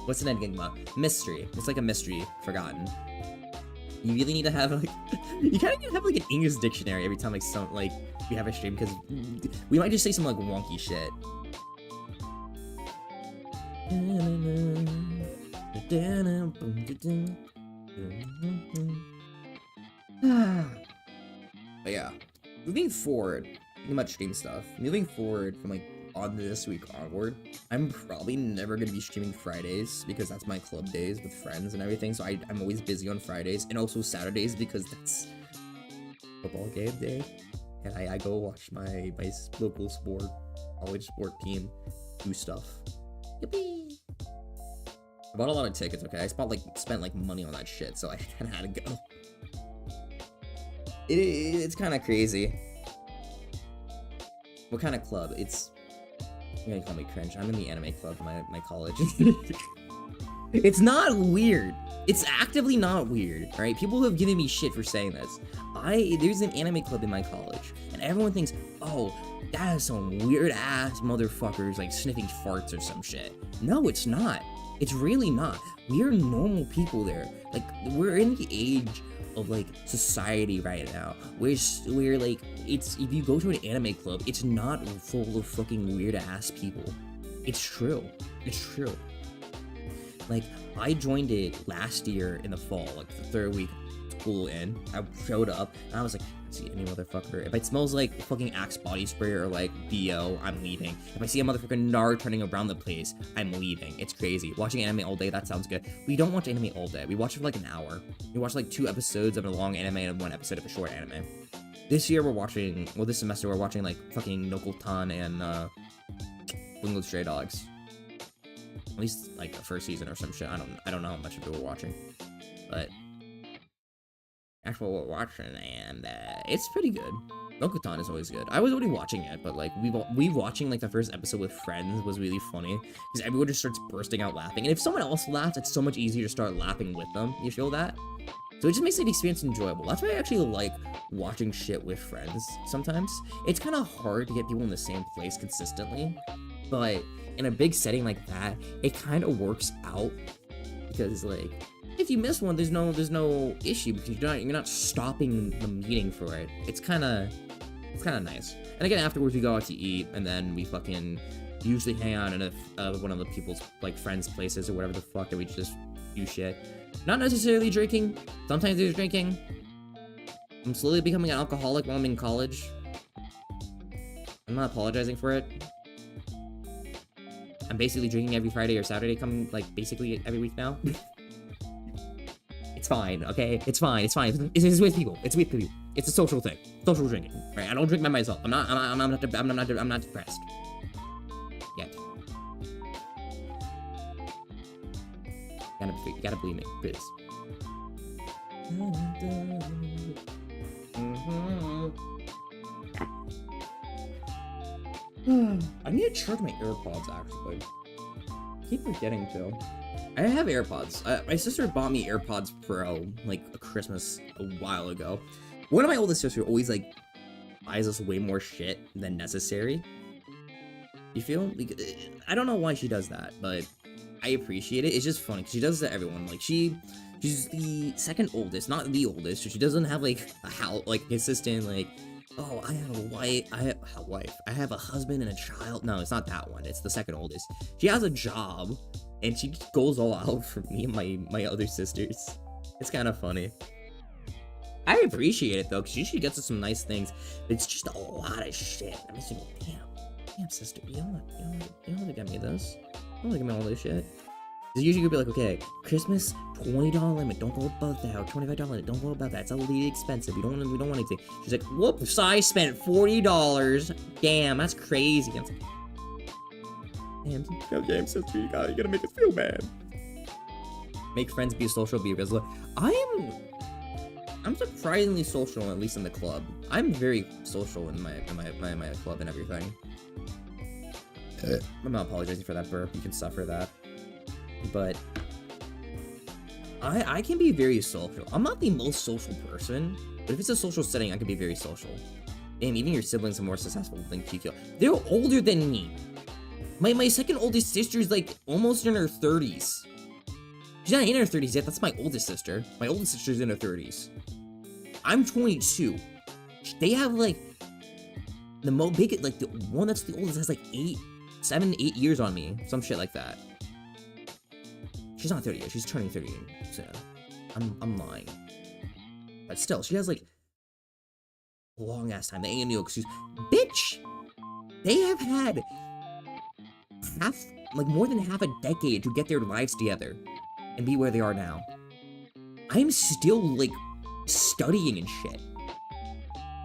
S1: What's an enigma? Mystery. It's like a mystery forgotten. You really need to have like you kind of need to have like an English dictionary every time like we have a stream because we might just say some like wonky shit. But yeah, moving forward, pretty much stream stuff. Moving forward from like on this week onward, I'm probably never gonna be streaming Fridays because that's my club days with friends and everything. So I'm always busy on Fridays and also Saturdays because that's football game day, and I go watch my local college sport team do stuff. Yippee! I bought a lot of tickets. Okay, I spent like money on that shit, so I kind of had to go. It's kind of crazy. What kind of club? You're gonna call me cringe. I'm in the anime club in my college. It's not weird. It's actively not weird, right? People have given me shit for saying this. There's an anime club in my college, and everyone thinks, oh, that is some weird ass motherfuckers like sniffing farts or some shit. No, it's not. It's really not. We are normal people there. Like, we're in the age of like society right now. We're like, if you go to an anime club, it's not full of fucking weird ass people. It's true. It's true. Like, I joined it last year in the fall, like the third week school in. I showed up and I was like, see any motherfucker. If it smells like fucking Axe body spray or like BO, I'm leaving. If I see a motherfucking Nard turning around the place, I'm leaving. It's crazy. Watching anime all day, that sounds good. We don't watch anime all day. We watch it for like an hour. We watch like 2 episodes of a long anime and 1 episode of a short anime. This year we're watching, well, this semester we're watching like fucking Nokotan and Winged Stray Dogs. At least like the first season or some shit. I don't know how much of it we're watching, but that's what we're watching, and it's pretty good. Nokotan is always good. I was already watching it, but like we watching like the first episode with friends was really funny because everyone just starts bursting out laughing, and if someone else laughs, it's so much easier to start laughing with them. You feel that? So it just makes the experience enjoyable. That's why I actually like watching shit with friends sometimes. It's kind of hard to get people in the same place consistently, but in a big setting like that, it kind of works out because like if you miss one, there's no issue because you're not stopping the meeting for it. It's kind of nice. And again, afterwards we go out to eat, and then we fucking usually hang out in one of the people's like friends' places or whatever the fuck, that we just do shit. Not necessarily drinking. Sometimes there's drinking. I'm slowly becoming an alcoholic while I'm in college. I'm not apologizing for it. I'm basically drinking every Friday or Saturday, coming like basically every week now. It's fine, okay? It's fine. It's with people. It's with people. It's a social thing. Social drinking, right? I don't drink by myself. I'm not depressed. Yet. You gotta believe me, please. I need to charge my AirPods, actually. I keep forgetting to. I have AirPods. My sister bought me AirPods Pro, like, a Christmas a while ago. One of my oldest sisters always, like, buys us way more shit than necessary. You feel? Like, I don't know why she does that, but I appreciate it. It's just funny, because she does it to everyone. Like, she's the second oldest, not the oldest, so she doesn't have, like, a house, like, assistant, like, oh, I have a wife, I have a husband and a child. No, it's not that one. It's the second oldest. She has a job, and she just goes all out for me and my other sisters. It's kind of funny. I appreciate it, though, because she usually gets us some nice things, but it's just a lot of shit. I'm just thinking, damn, sister, you don't have to get me this. You don't have to get me all this shit. Because usually you'll be like, okay, Christmas, $20 limit, don't go above that, or $25 limit, don't go above that, it's a little expensive, we don't want anything. She's like, whoops, I spent $40, damn, that's crazy. I'm like, damn, sister, you gotta make us feel bad. Make friends, be social, be resilient. I'm surprisingly social, at least in the club. I'm very social in my club and everything. I'm not apologizing for that burp, you can suffer that. But I can be very social. I'm not the most social person, but if it's a social setting, I can be very social. And even your siblings are more successful than Kiki. They're older than me. My second oldest sister is like almost in her 30s. She's not in her 30s yet. That's my oldest sister. My oldest sister's in her 30s. I'm 22. They have like the like the one that's the oldest has like 7, 8 years on me. Some shit like that. She's not 30 yet. She's turning 30. So I'm lying. But still, she has like a long ass time. They ain't no excuse. Bitch! They have had more than half a decade to get their lives together and be where they are now. I'm still like studying and shit.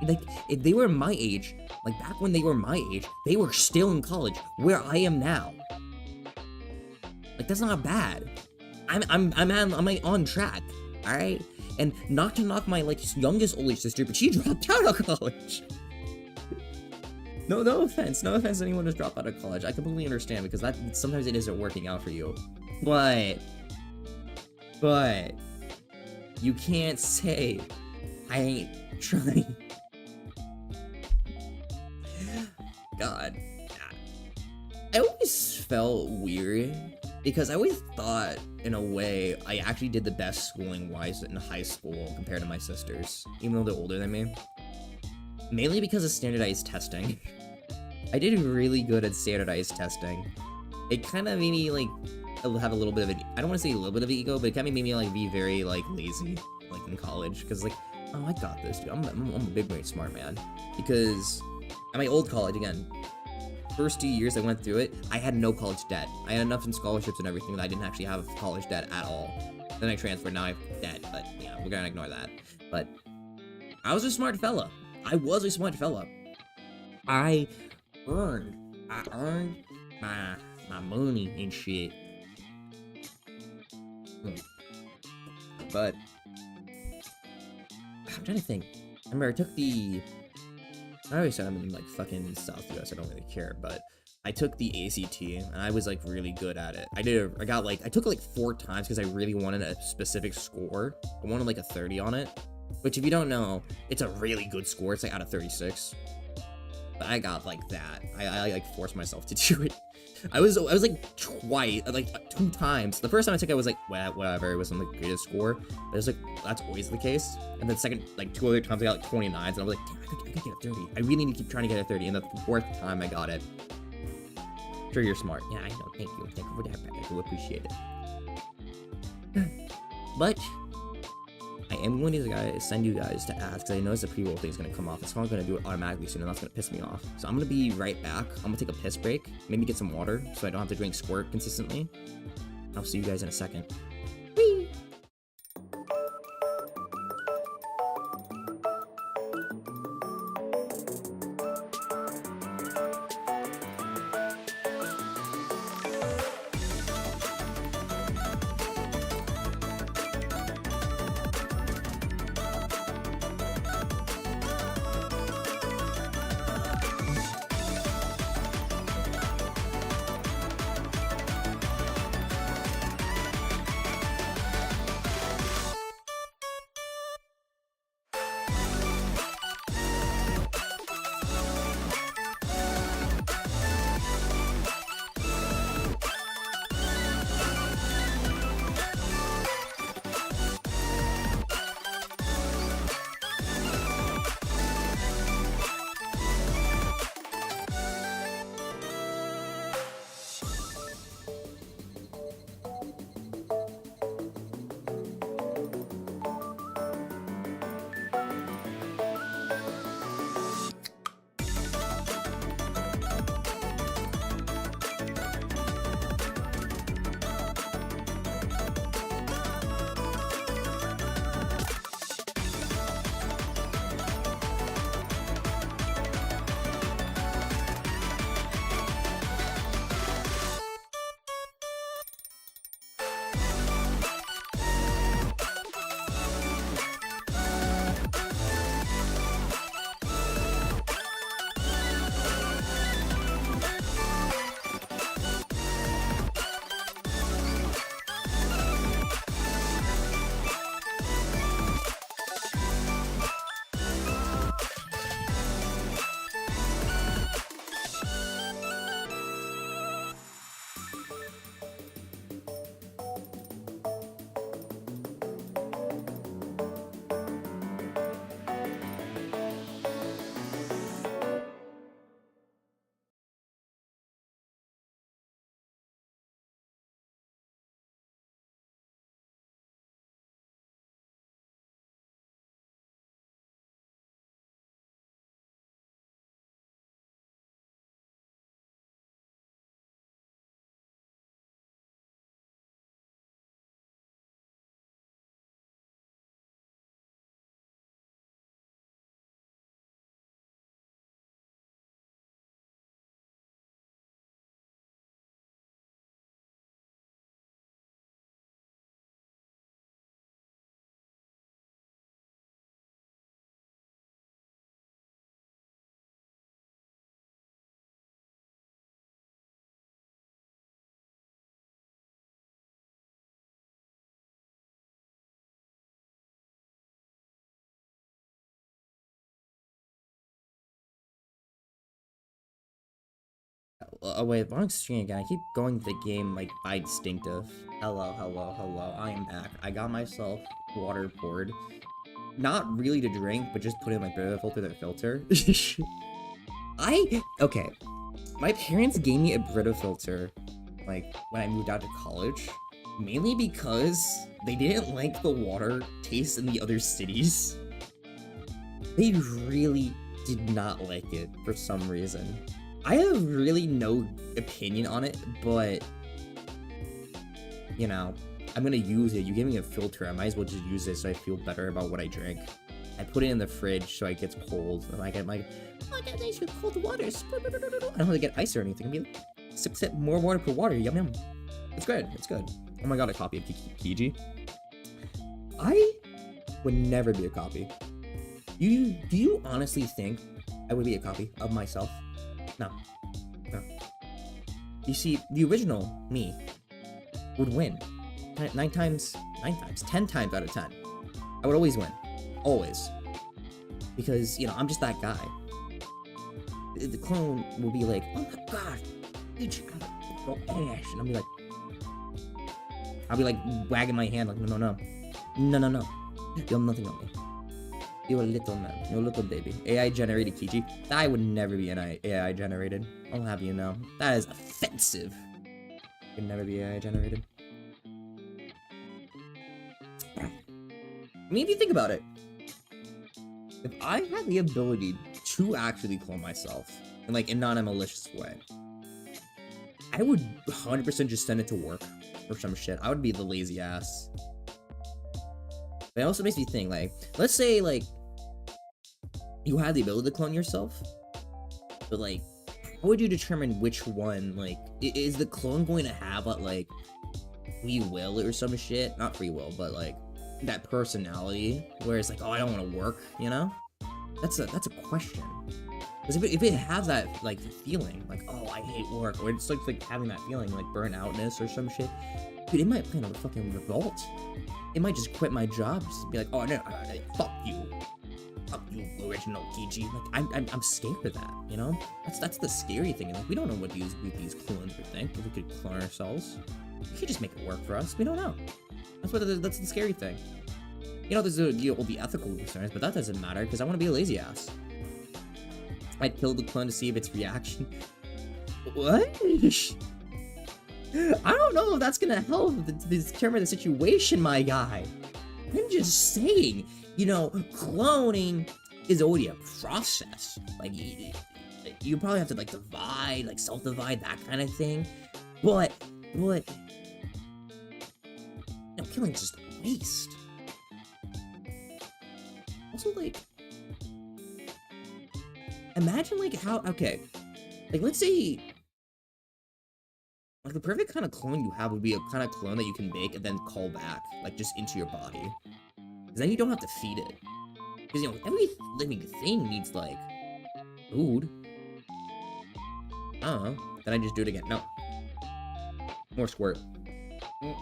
S1: Like, if they were my age, like back when they were my age, they were still in college, where I am now. Like, that's not bad. I'm on track, alright? And not to knock my, like, youngest older sister, but she dropped out of college. No offense to anyone who's dropped out of college. I completely understand, because sometimes it isn't working out for you. But, you can't say, I ain't trying. God. I always felt weird, because I always thought, in a way, I actually did the best schooling-wise in high school compared to my sisters, even though they're older than me. Mainly because of standardized testing. I did really good at standardized testing. It kind of made me, like, have a little bit of an, I don't want to say a little bit of an ego, but it kind of made me, like, be very, like, lazy, like, in college. Because, like, oh, I got this, dude. I'm a big brain smart man. Because at my old college, again, first 2 years I went through it, I had no college debt. I had enough in scholarships and everything that I didn't actually have college debt at all. Then I transferred, now I have debt, but, yeah, we're gonna ignore that. But I was a smart fella. I was a smart fella. I earned my money and shit. But I'm trying to think. I remember I took the, I always said I'm in like fucking South US, I don't really care, but I took the ACT and I was like really good at it. I took it like 4 times because I really wanted a specific score. I wanted like a 30 on it. Which, if you don't know, it's a really good score. It's like out of 36. But I got like that. I like forced myself to do it. I was like 2 times. The first time I took it, I was like, well, whatever. It wasn't the greatest score. But it was like, that's always the case. And then second, like 2 other times, I got like 29s. And I was like, damn, I could get a 30. I really need to keep trying to get a 30. And the 4th time I got it. Sure, you're smart. Yeah, I know. Thank you. Thank you for that. I do appreciate it. But I am going to send you guys to ask, because I know the pre-roll thing is going to come off. It's not going to do it automatically soon, and that's going to piss me off. So I'm going to be right back. I'm going to take a piss break, maybe get some water, so I don't have to drink squirt consistently. I'll see you guys in a second. Whee! Oh wait, wrong screen again. I keep going to the game like by instinctive. Hello, hello, hello. I am back. I got myself water poured. Not really to drink, but just put in my Brita filter that filter. Okay. My parents gave me a Brita filter, like, when I moved out to college. Mainly because they didn't like the water taste in the other cities. They really did not like it for some reason. I have really no opinion on it, but, you know, I'm gonna use it. You gave me a filter, I might as well just use it so I feel better about what I drink. I put it in the fridge so it gets cold, and I get like, oh, I got nice with cold water. I don't have to get ice or anything. I mean, sip, more water per water, yum yum. It's good, it's good. Oh my god, a copy of Kiji. I would never be a copy. Do you honestly think I would be a copy of myself? No. No. You see, the original me would win. 10 times out of 10. I would always win. Always. Because, you know, I'm just that guy. The clone will be like, oh my god, you just got ash. And I'll be like wagging my hand like, no. You have nothing on me. You're a little man. You're a little baby. AI generated Kiji. I would never be an AI generated. I'll have you know. That is offensive. Could never be AI generated. I mean, if you think about it, if I had the ability to actually clone myself in like not a malicious way, I would 100% just send it to work or some shit. I would be the lazy ass. But it also makes me think, like, let's say, like, you had the ability to clone yourself, but, like, how would you determine which one, like, is the clone going to have, like, free will or some shit? Not free will, but, like, that personality, where it's like, oh, I don't want to work, you know? That's a question. Because if it has that, like, feeling, like, oh, I hate work, or it's, like having that feeling, like, burnoutness or some shit, dude, it might plan a fucking revolt. It might just quit my job, just be like, oh, no, fuck you. Fuck you, original Kiji. Like, I'm scared of that, you know? That's the scary thing. Like, we don't know what these clones would think, if we could clone ourselves. We could just make it work for us. We don't know. That's the scary thing. You know, there's all the ethical concerns, but that doesn't matter, because I want to be a lazy ass. I'd kill the clone to see if its reaction... What? I don't know if that's gonna help to determine the situation, my guy. I'm just saying, you know, cloning is already a process. Like, you probably have to, like, divide, like, self-divide, that kind of thing. But, you know, killing's just a waste. Also, like, imagine, like, how, okay, like, let's say, like, the perfect kind of clone you have would be a kind of clone that you can make and then call back, like, just into your body. Because then you don't have to feed it. Because, you know, every living thing needs, like, food. I don't know. Then I just do it again. No. More squirt. I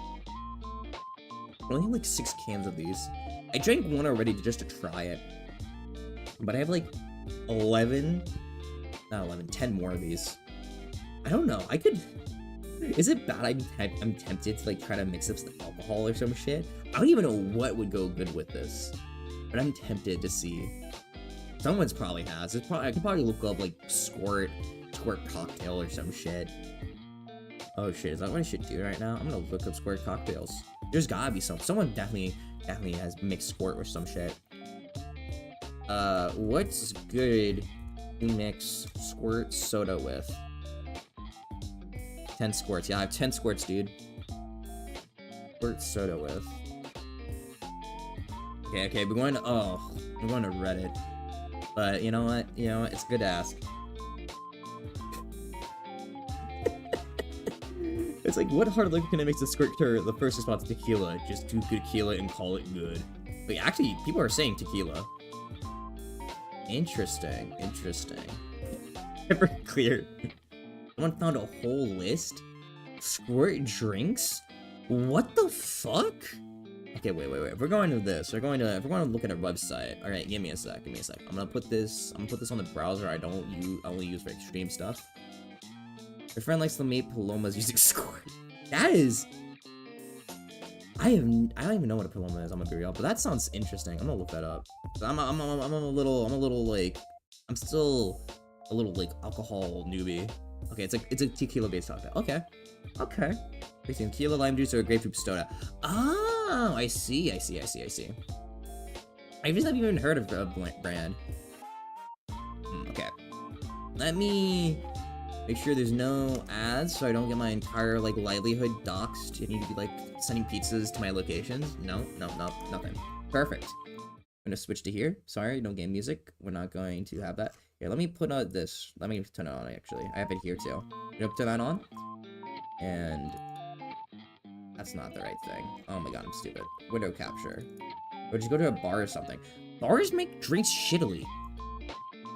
S1: only have, like, 6 cans of these. I drank one already just to try it. But I have, like, 10 more of these. I don't know. I could... Is it bad I'm tempted to, like, try to mix up some alcohol or some shit? I don't even know what would go good with this. But I'm tempted to see. Someone's probably has. I could probably look up, like, squirt cocktail or some shit. Oh shit, is that what I should do right now? I'm gonna look up squirt cocktails. There's gotta be some. Someone definitely has mixed squirt with some shit. What's good to mix squirt soda with? 10 squirts. Yeah, I have 10 squirts, dude. Squirt soda with. Okay, we're going to Reddit. But you know what? It's good to ask. It's like, what hard liquor can I mix a squirt to the first response to tequila? Just do tequila and call it good. Wait, actually, people are saying tequila. Interesting. Never clear. Someone found a whole list? Squirt drinks? What the fuck? Okay, wait. If we're going to this, if we're going to look at a website. Alright, give me a sec. I'm gonna put this on the browser I only use for extreme stuff. Your friend likes to mate Palomas using squirt. That is... I don't even know what a Paloma is, I'm gonna be real, but that sounds interesting. I'm gonna look that up. I'm a little, like... I'm still a little, like, alcohol newbie. Okay, it's a tequila-based cocktail. Okay. Okay. Mixing tequila, lime juice, or a grapefruit soda. Oh, I see. I've just never even heard of a brand. Okay. Let me make sure there's no ads so I don't get my entire, like, livelihood doxxed. You need to be, like, sending pizzas to my locations. No, nothing. Perfect. I'm gonna switch to here. Sorry, don't get music. We're not going to have that. Here, let me put on this. Let me turn it on, actually. I have it here, too. You know, turn that on. And... that's not the right thing. Oh my god, I'm stupid. Window capture. Or just go to a bar or something. Bars make drinks shittily.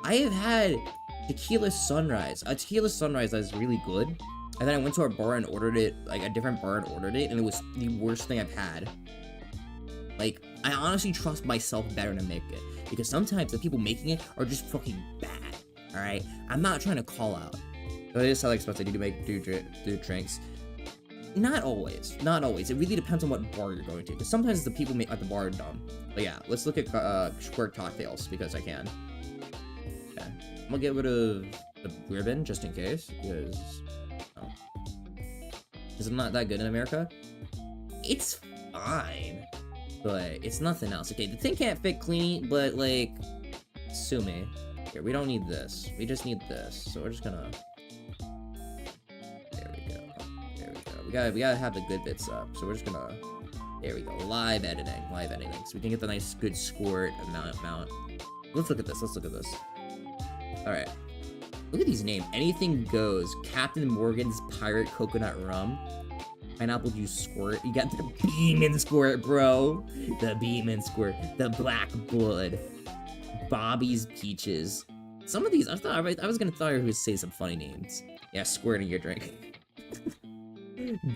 S1: I have had tequila sunrise. A tequila sunrise that is really good. And then I went to a bar and ordered it, like a different bar and ordered it, and it was the worst thing I've had. Like, I honestly trust myself better to make it. Because sometimes the people making it are just fucking bad. Alright? I'm not trying to call out. But it is how expensive I do drinks. Not always. It really depends on what bar you're going to. Because sometimes the people at the bar are dumb. But yeah, let's look at squirt cocktails because I can. Okay. I'm gonna get rid of the ribbon just in case. Because I'm not that good in America. It's fine. But it's nothing else. Okay, the thing can't fit clean, but like, sue me. Here, we don't need this. We just need this. So we're just gonna... There we go. We gotta have the good bits up. So we're just gonna... There we go. Live editing. So we can get the nice, good squirt amount. Let's look at this. Alright. Look at these names. Anything goes. Captain Morgan's Pirate Coconut Rum. Pineapple juice squirt. You got the beam and squirt, bro. The beam and squirt. The black blood. Bobby's peaches. Some of these, I was gonna thought I would say some funny names. Yeah, squirt in your drink.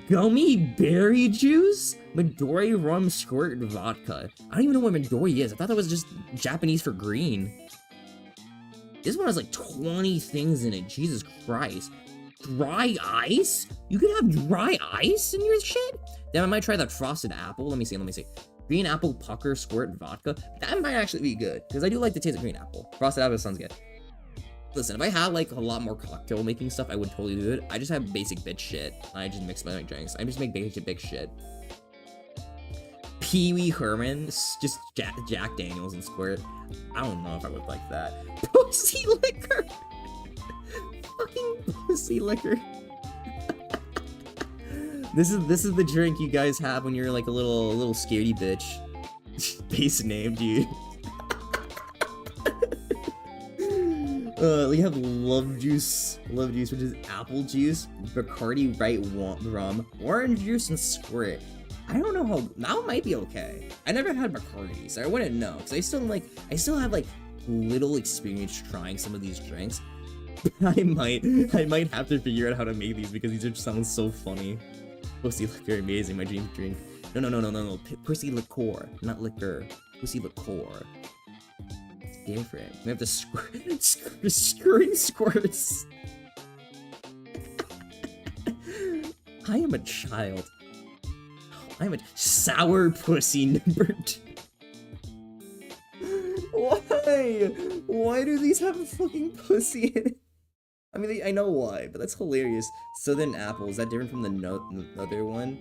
S1: Gummy berry juice? Midori rum squirt vodka. I don't even know what Midori is. I thought that was just Japanese for green. This one has like 20 things in it. Jesus Christ. Dry ice? You could have dry ice in your shit? Then I might try that frosted apple. Let me see. Green apple pucker squirt vodka. That might actually be good, because I do like the taste of green apple. Frosted apple sounds good. Listen, if I had like a lot more cocktail making stuff, I would totally do it. I just have basic bitch shit. I just mix my drinks. I just make basic bitch shit. Pee Wee Herman, just Jack Daniels and squirt. I don't know if I would like that. Pussy liquor. Fucking pussy liquor. This is the drink you guys have when you're like a little scaredy bitch. Base name, dude. We have love juice, which is apple juice, Bacardi rum, orange juice, and squirt. I don't know how that might be okay. I never had Bacardi, so I wouldn't know. Cause I still have like little experience trying some of these drinks. I might have to figure out how to make these because these just sound so funny. Pussy liquor, amazing. My dream drink. No. Pussy liqueur, not liquor. Pussy liqueur. It's different. We have the squirting squirts. I am a child. I'm a sour pussy number 2. Why? Why do these have a fucking pussy in it? I mean, I know why, but that's hilarious. Southern Apple, is that different from the other one?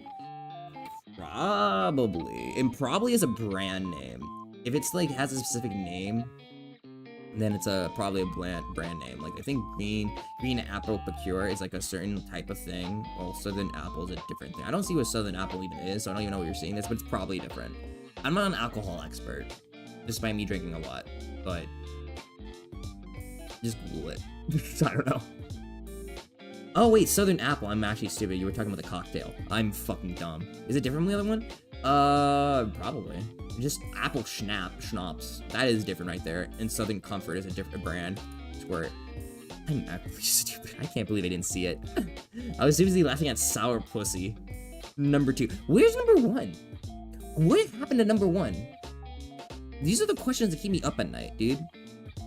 S1: Probably. It probably is a brand name. If it's like has a specific name, then it's probably a brand name. Like I think green apple liqueur is like a certain type of thing. Well, Southern Apple is a different thing. I don't see what Southern Apple even is, so I don't even know what you're seeing this, but it's probably different. I'm not an alcohol expert, despite me drinking a lot, but just Google it. I don't know. Oh wait, Southern Apple. I'm actually stupid. You were talking about the cocktail. I'm fucking dumb. Is it different from the other one? Probably. Just apple schnapps. That is different right there. And Southern Comfort is a different brand. Squirt. I'm actually stupid. I can't believe I didn't see it. I was seriously laughing at sour pussy. Number 2. Where's number 1? What happened to number 1? These are the questions that keep me up at night, dude.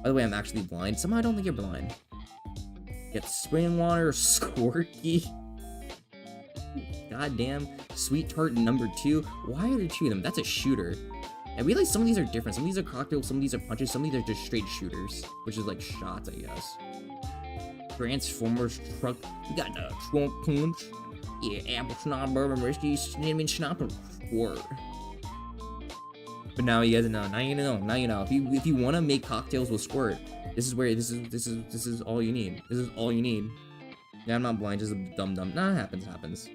S1: By the way, I'm actually blind. Somehow I don't think you're blind. Get spring water, Squirky. Goddamn. Sweet tart number 2. Why are there 2 of them? That's a shooter. I realize some of these are different. Some of these are cocktails, some of these are punches, some of these are just straight shooters. Which is like shots, I guess. Transformers truck. We got the trunk punch. Yeah, apple snot, bourbon, whiskey, cinnamon, snot, and squirt. But now you guys know. Now you know. Now you know. If you want to make cocktails with squirt, this is all you need. This is all you need. Yeah, I'm not blind. Just a dumb. Nah, it happens.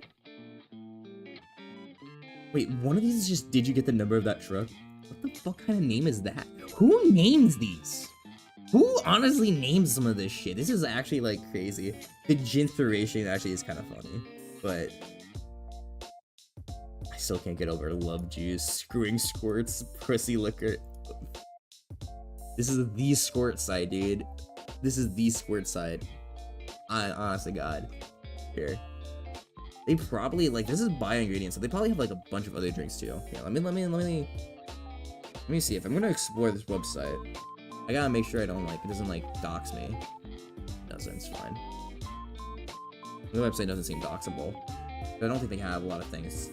S1: Wait, one of these is just. Did you get the number of that truck? What the fuck kind of name is that? Who names these? Who honestly names some of this shit? This is actually like crazy. The gintheration actually is kind of funny, but. I still can't get over love juice, screwing squirts, pussy liquor. This is the squirt side, dude. This is the squirt side. Honestly, God. Here. They probably, like, this is bio ingredients, so they probably have, like, a bunch of other drinks, too. Yeah, let me see. If I'm gonna explore this website, I gotta make sure I don't, like, it doesn't, like, dox me. It doesn't, it's fine. The website doesn't seem doxable. But I don't think they have a lot of things.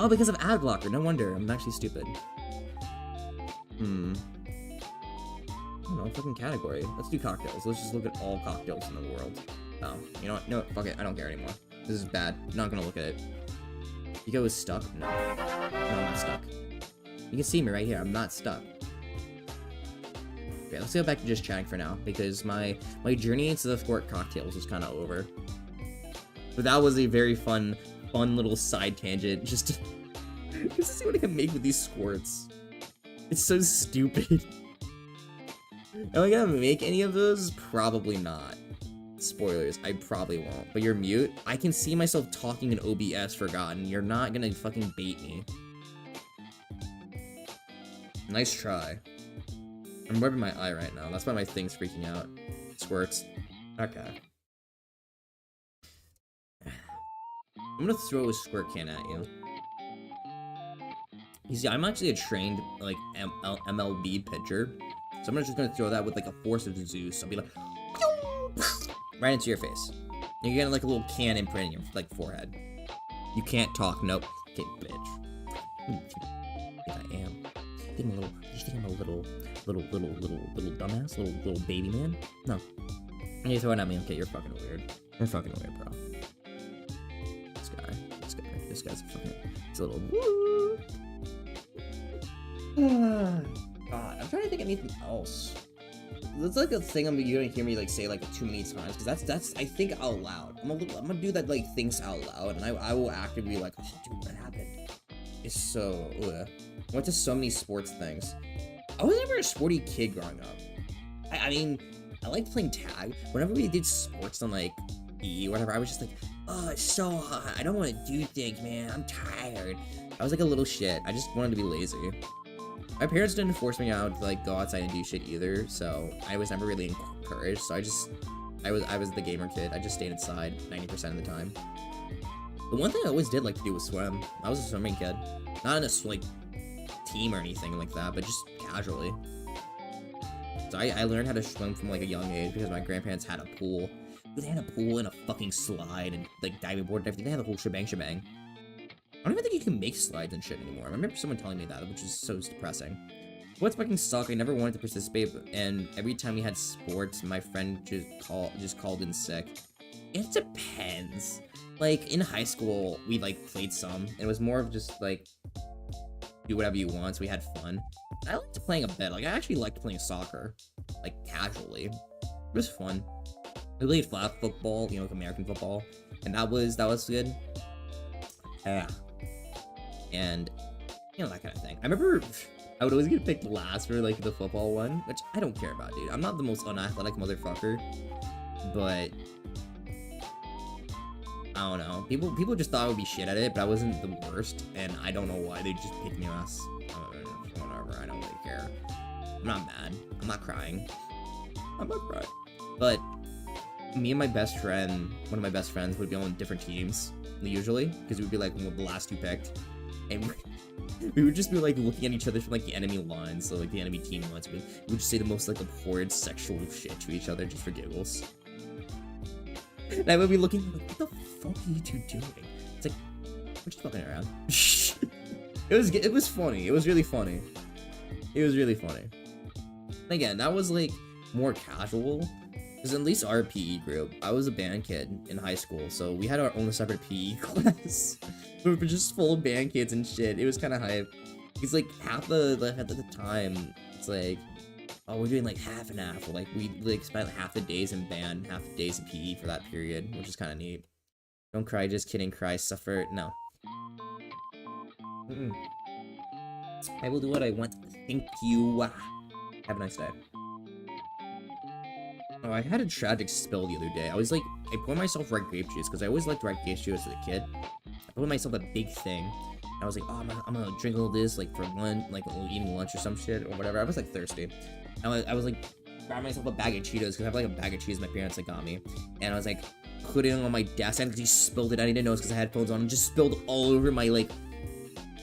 S1: Oh, because of ad blocker. No wonder. I'm actually stupid. I don't know. Fucking category. Let's do cocktails. Let's just look at all cocktails in the world. Oh, you know what? No, fuck it. I don't care anymore. This is bad. I'm not gonna look at it. Pico is stuck? No. No, I'm not stuck. You can see me right here. I'm not stuck. Okay, let's go back to just chatting for now, because my journey into the squirt cocktails is kind of over. But that was a very fun little side tangent, just to see what I can make with these squirts. It's so stupid. Am I gonna make any of those? Probably not. Spoilers, I probably won't. But you're mute? I can see myself talking in OBS, Forgotten. You're not gonna fucking bait me. Nice try. I'm rubbing my eye right now. That's why my thing's freaking out. Squirts. Okay. I'm gonna throw a squirt can at you. You see, I'm actually a trained, like, MLB pitcher. So I'm just gonna throw that with, like, a force of Zeus. I'll be like, right into your face. You're getting, like, a little can imprint in your, like, forehead. You can't talk, nope. Okay, bitch. I think I am. You think I'm a little dumbass? Little baby man? No. And you're throwing at me, okay, you're fucking weird. You're fucking weird, bro. This guy's a fucking, it's a little woo. God, I'm trying to think of anything else. That's like a thing you're gonna hear me like say like too many times, because that's I think out loud. I'm gonna do that like things out loud, and I will actively be like, oh dude, what happened? It's so ugh. I went to so many sports things. I was never a sporty kid growing up. I mean, I liked playing tag. Whenever we did sports on like E or whatever, I was just like, oh, it's so hot. I don't want to do things, man. I'm tired. I was like a little shit. I just wanted to be lazy. My parents didn't force me out to like go outside and do shit either, so I was never really encouraged. So I was the gamer kid. I just stayed inside 90% of the time. The one thing I always did like to do was swim. I was a swimming kid, not in a like team or anything like that, but just casually. So I learned how to swim from like a young age because my grandparents had a pool. They had a pool and a fucking slide and like diving board and everything. They had the whole shebang. I don't even think you can make slides and shit anymore. I remember someone telling me that, which is so depressing. Sports fucking suck. I never wanted to participate, and every time we had sports, my friend just called in sick. It depends. Like in high school, we like played some, and it was more of just like do whatever you want. So we had fun. I liked playing a bit. Like I actually liked playing soccer, like casually. It was fun. I played flag football, you know, like American football, and that was good. Yeah. And, you know, that kind of thing. I remember I would always get picked last for, like, the football one, which I don't care about, dude. I'm not the most unathletic motherfucker, but I don't know. People just thought I would be shit at it, but I wasn't the worst, and I don't know why they just picked me last. Whatever, I don't really care. I'm not mad. I'm not crying. But me and my best friend, one of my best friends, would be on different teams, usually, because we would be, like, one of the last two picked. And we would just be like looking at each other from like the enemy lines, so like the enemy team lines. We would just say the most like abhorrent sexual shit to each other just for giggles. And I would be looking like, what the fuck are you two doing? It's like, we're just fucking around. It was funny. It was really funny. It was really funny. Again, that was like more casual. Because at least our PE group, I was a band kid in high school, so we had our own separate PE class. We were just full of band kids and shit. It was kind of hype. Because like half at the time, it's like, oh, we're doing like half and half. Like we like spent half the days in band, half the days in PE for that period, which is kind of neat. Don't cry, just kidding. Cry, suffer. No. I will do what I want. Thank you. Have a nice day. Oh, I had a tragic spill the other day. I was like, I poured myself red grape juice because I always liked red grape juice as a kid. I poured myself a big thing. And I was like, oh, I'm gonna drink all this like for lunch, like eating lunch or some shit or whatever. I was like thirsty. And I was like, grabbing myself a bag of Cheetos because I have like a bag of cheese my parents like got me. And I was like, putting it on my desk and just spilled it. I didn't notice because I had headphones on and just spilled all over my like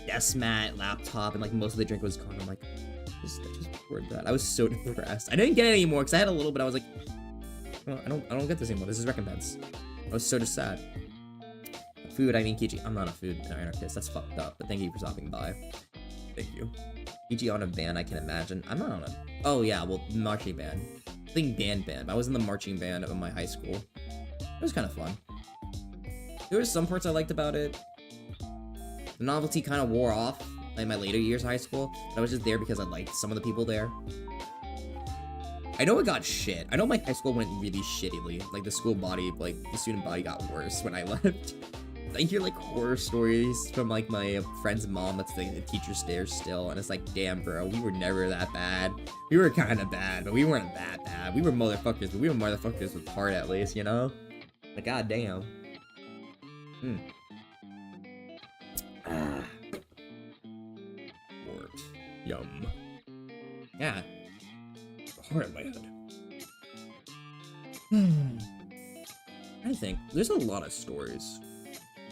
S1: desk mat, laptop, and like most of the drink was gone. I'm like, I just poured that. I was so depressed. I didn't get it anymore because I had a little bit. I was like, well, I don't get this anymore. This is recompense. I was so just sad. Food, I mean Kiji. I'm not a food anarchist. That's fucked up. But thank you for stopping by. Thank you. Kiji on a band, I can imagine. I'm not on a. Oh yeah, well, marching band. I think band. I was in the marching band of my high school. It was kind of fun. There were some parts I liked about it. The novelty kind of wore off in my later years of high school. But I was just there because I liked some of the people there. I know it got shit. I know my high school went really shittily. Like the school body, like the student body got worse when I left. I hear like horror stories from like my friend's mom that's like the teacher's there still, and it's like, damn bro, we were never that bad. We were kind of bad, but we weren't that bad. We were motherfuckers, but we were motherfuckers with heart at least, you know? Like goddamn. Wort. Yum. Yeah. Heart in my head. I think there's a lot of stories.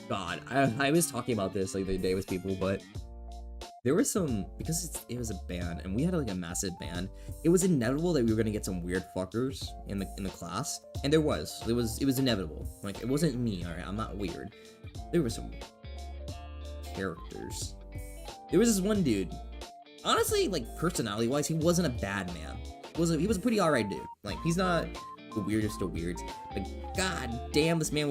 S1: God, I was talking about this like the other day with people, but there were some, because it was a band and we had like a massive band. It was inevitable that we were gonna get some weird fuckers in the class, and it was inevitable. Like it wasn't me. All right, I'm not weird. There were some characters. There was this one dude. Honestly, like personality-wise, he wasn't a bad man. He was a pretty alright dude. Like he's not the weirdest of weirds, but god damn, this man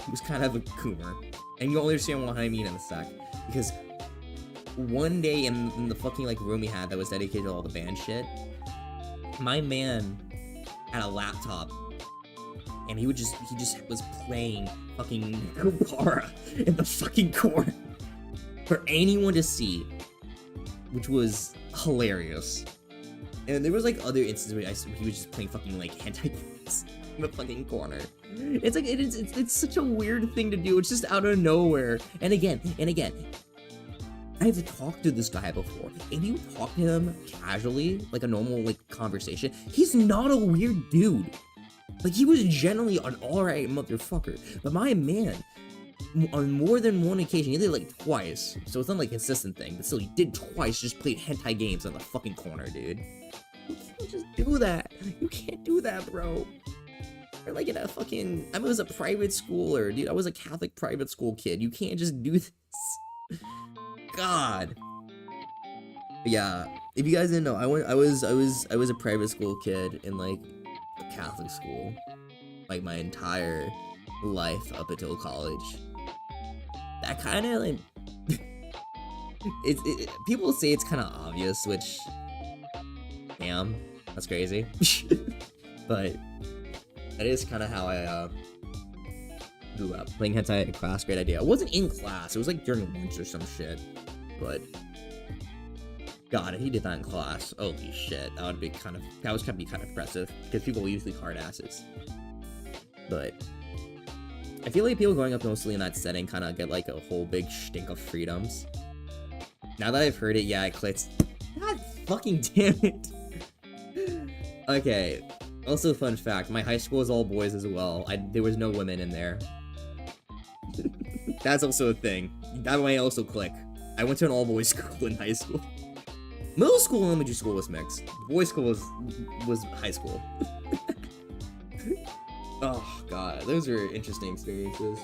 S1: he was kind of a coomer, and you'll understand what I mean in a sec. Because one day in the fucking like room we had that was dedicated to all the band shit, my man had a laptop, and he just was playing fucking Kubara in the fucking corner for anyone to see, which was hilarious. And there was like other instances where he was just playing fucking like hentai games in the fucking corner. It's like it's such a weird thing to do. It's just out of nowhere. And again, I have talked to this guy before. If you talk to him casually, like a normal like conversation, he's not a weird dude. Like he was generally an alright motherfucker. But my man, on more than one occasion, he did like twice. So it's not like a consistent thing, but still he did twice, just played hentai games in the fucking corner, dude. You can't just do that. You can't do that, bro. Or like in a fucking, I was a private schooler, dude. I was a Catholic private school kid. You can't just do this. God. But yeah, if you guys didn't know, I was a private school kid in like a Catholic school, like my entire life up until college. That kind of like, people say it's kind of obvious, which, damn, that's crazy. But that is kind of how I grew up. Playing hentai in class, great idea. It wasn't in class, it was like during lunch or some shit. But God, if he did that in class, holy shit, that would be kind of impressive, because people usually hard asses. But I feel like people growing up mostly in that setting kind of get like a whole big stink of freedoms. Now that I've heard it, yeah, it clicks. God fucking damn it. Okay, also fun fact, my high school is all boys as well. There was no women in there. That's also a thing. That might also click. I went to an all-boys school in high school. Middle school and elementary school was mixed. Boys' school was high school. Oh god, those are interesting experiences.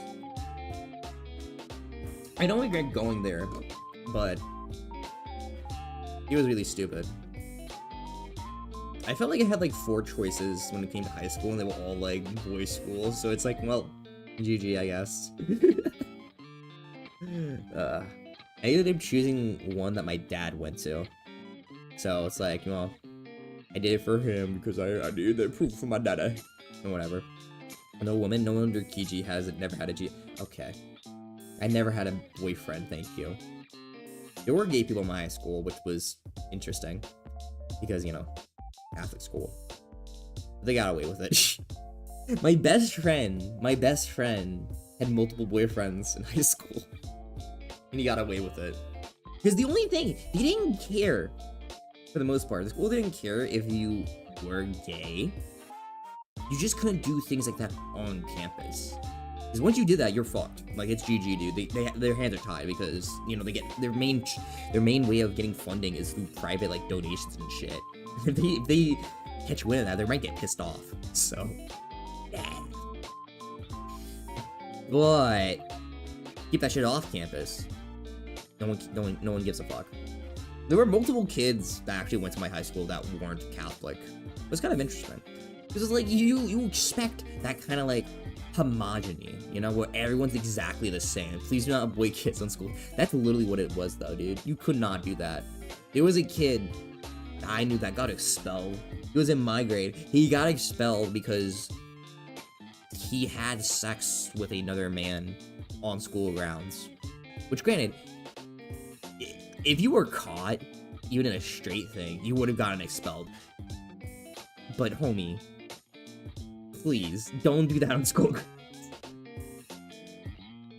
S1: I don't regret going there, but it was really stupid. I felt like I had like 4 choices when it came to high school, and they were all like boys' schools. So it's like, well, GG, I guess. I ended up choosing one that my dad went to. So it's like, well, I did it for him because I needed the proof for my dada. Or whatever. No woman, no wonder Kiji has never had a G. Okay. I never had a boyfriend, thank you. There were gay people in my high school, which was interesting. Because, you know, Catholic school. They got away with it. My best friend had multiple boyfriends in high school. And he got away with it. Because the only thing, he didn't care, for the most part. The school didn't care if you were gay. You just couldn't do things like that on campus. Because once you did that, you're fucked. Like, it's GG, dude. Their hands are tied because, you know, they get their main way of getting funding is through private, like, donations and shit. If they catch wind of that, they might get pissed off. So, yeah. But keep that shit off campus. No one gives a fuck. There were multiple kids that actually went to my high school that weren't Catholic. It was kind of interesting. Because it's like, you expect that kind of, like, homogeny, you know, where everyone's exactly the same. Please do not avoid kids on school. That's literally what it was, though, dude. You could not do that. There was a kid I knew that got expelled. He was in my grade. He got expelled because he had sex with another man on school grounds. Which, granted, if you were caught, even in a straight thing, you would have gotten expelled. But, homie, please, don't do that on school grounds.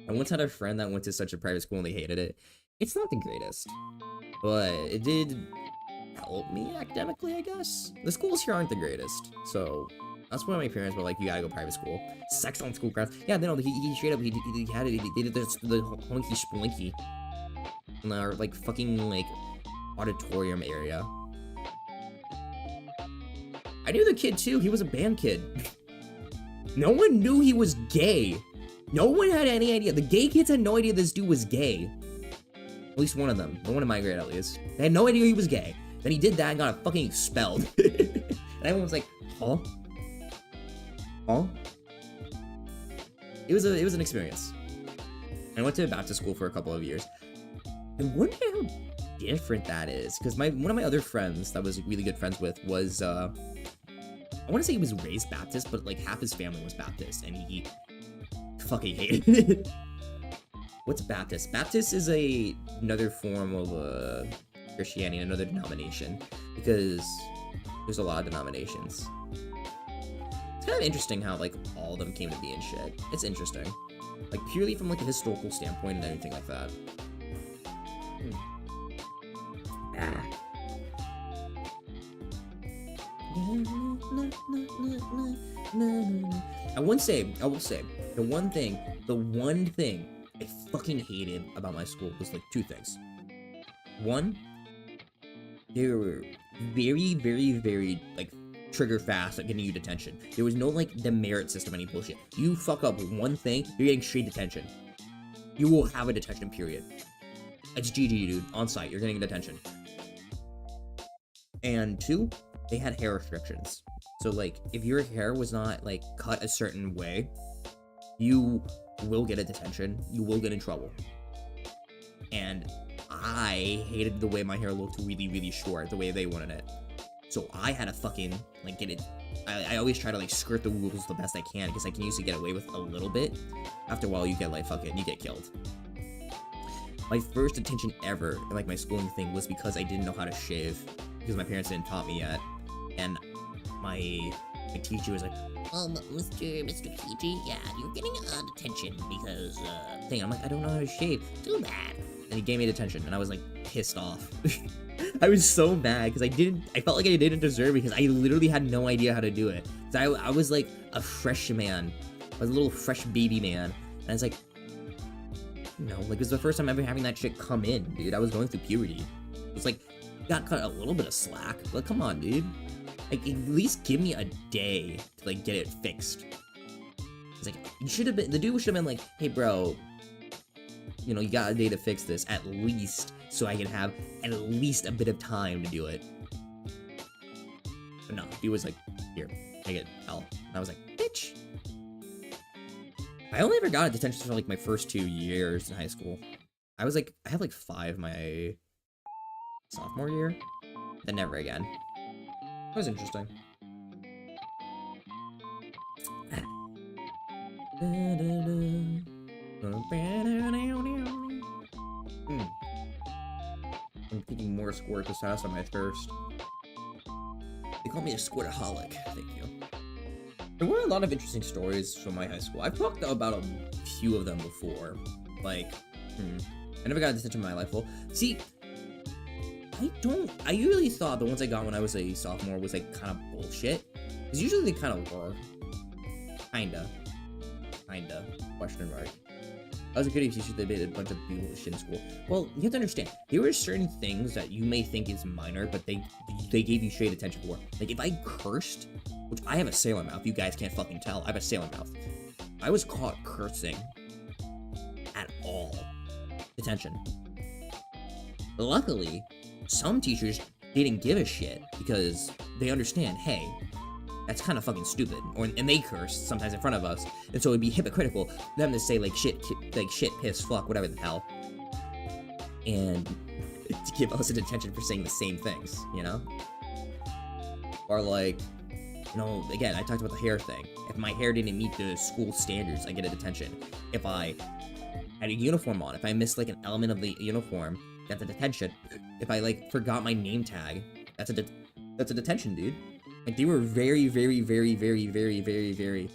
S1: I once had a friend that went to such a private school and they hated it. It's not the greatest, but it did help me academically, I guess. The schools here aren't the greatest, so that's why my parents were like, you gotta go private school. Sex on school grounds. Yeah, no, he straight up, he had it, he did the honky splinky in our, like, fucking, like, auditorium area. I knew the kid, too. He was a band kid. No one knew he was gay. No one had any idea. The gay kids had no idea this dude was gay. At least one of them. The one in my grade, at least. They had no idea he was gay. Then he did that and got fucking expelled. And everyone was like, huh? Huh? It was an experience. I went to a Baptist school for a couple of years. I wonder how different that is. Because one of my other friends that I was really good friends with was, I want to say he was raised Baptist, but like half his family was Baptist, and he fucking hated it. What's Baptist? Baptist is another form of Christianity, another denomination, because there's a lot of denominations. It's kind of interesting how like all of them came to be and shit. It's interesting, like purely from like a historical standpoint and everything like that. I will say, the one thing I fucking hated about my school was like 2 things. One, they were very, very, very like trigger fast at getting you detention. There was no like demerit system, any bullshit. You fuck up with one thing, you're getting straight detention. You will have a detention period. It's GG, dude. On site, you're getting a detention. And 2, they had hair restrictions. So like, if your hair was not like cut a certain way, you will get a detention. You will get in trouble. And I hated the way my hair looked really, really short, the way they wanted it. So I had to fucking like get it. I always try to like skirt the rules the best I can because I can usually get away with a little bit. After a while, you get like you get killed. My first detention ever in like my schooling thing was because I didn't know how to shave because my parents didn't taught me yet, and my teacher was like, Mr. Kiji, yeah, you're getting detention because thing. I'm like, I don't know how to shave. Too bad. And he gave me detention, and I was like pissed off. I was so mad because I felt like I didn't deserve it because I literally had no idea how to do it. So I was like a fresh man. I was a little fresh baby man, and I was like, like it was the first time ever having that shit come in, dude. I was going through puberty. It's like, got cut a little bit of slack, but come on, dude. Like, at least give me a day to like get it fixed. It's like, you should have been, the dude should have been like, hey bro, you know, you got a day to fix this, at least, so I can have at least a bit of time to do it. But no, he was like, here, take it, L. And I was like, bitch. I only ever got a detention for like my first 2 years in high school. I had like 5 my sophomore year, then never again. That was interesting. I'm taking more squirt to satisfy my thirst. They call me a squirtaholic. Thank you. There were a lot of interesting stories from my high school. I've talked about a few of them before. Like, I never got a detention in my life. Well, see, I usually thought the ones I got when I was a sophomore was like kind of bullshit. Because usually they kind of were. Kinda. Question mark. I was a goody teacher that made a bunch of beautiful shit in school. Well, you have to understand, there were certain things that you may think is minor, but they gave you straight attention for. Like, if I cursed, which I have a sailor mouth, you guys can't fucking tell, I have a sailor mouth. I was caught cursing at all. Detention. Luckily, some teachers didn't give a shit because they understand, hey, that's kind of fucking stupid, and they curse sometimes in front of us, and so it'd be hypocritical for them to say like shit, piss, fuck, whatever the hell, and to give us a detention for saying the same things, you know? Or like, you know, again, I talked about the hair thing. If my hair didn't meet the school standards, I get a detention. If I had a uniform on, if I missed like an element of the uniform, that's a detention. If I like forgot my name tag, that's a detention, dude. Like, they were very, very, very, very, very, very, very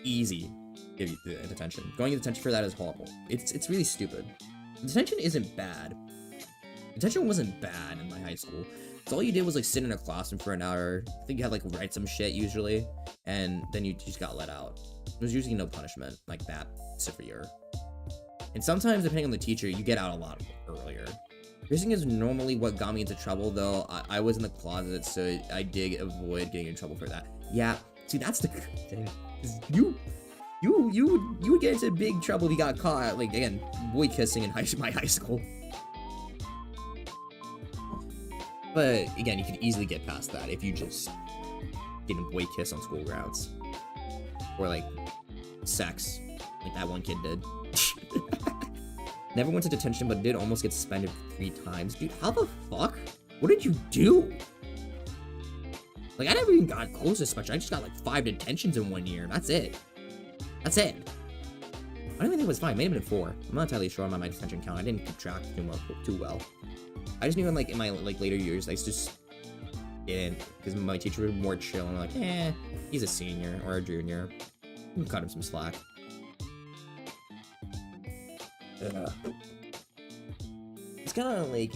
S1: easy to give you the detention. Going to detention for that is horrible. It's really stupid. Detention isn't bad. Detention wasn't bad in my high school. So all you did was like sit in a classroom for an hour. I think you had like write some shit usually, and then you just got let out. There was usually no punishment like that severe. And sometimes, depending on the teacher, you get out a lot earlier. Cursing is normally what got me into trouble, though. I was in the closet, so I did avoid getting in trouble for that. Yeah, see, that's the thing. You would get into big trouble if you got caught, like, again, boy kissing in my high school. But, again, you could easily get past that if you just get a boy kiss on school grounds. Or, like, sex, like that one kid did. Never went to detention, but did almost get suspended 3 times. Dude, how the fuck? What did you do? Like, I never even got close to suspension. I just got like 5 detentions in 1 year. That's it. That's it. I don't even think it was 5. It may have been 4. I'm not entirely sure on my detention count. I didn't keep track too well. I just knew in my later years, I just didn't, because my teacher was more chill. And I'm like, he's a senior or a junior. You can cut him some slack. It's kind of like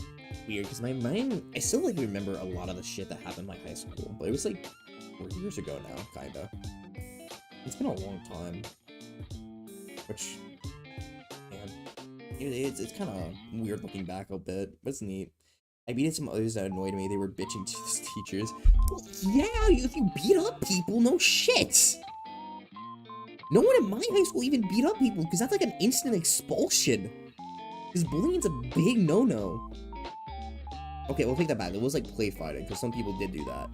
S1: weird because my mind, I still like remember a lot of the shit that happened in my high school, but it was like 4 years ago now, kinda. It's been a long time, which, man, it's kind of weird looking back a bit, but it's neat. I beat some others that annoyed me. They were bitching to the teachers. Well, yeah, if you beat up people, no shit. No one in my high school even beat up people, because that's like an instant expulsion. Because bullying's a big no-no. Okay, we'll take that back. It was like play fighting, because some people did do that.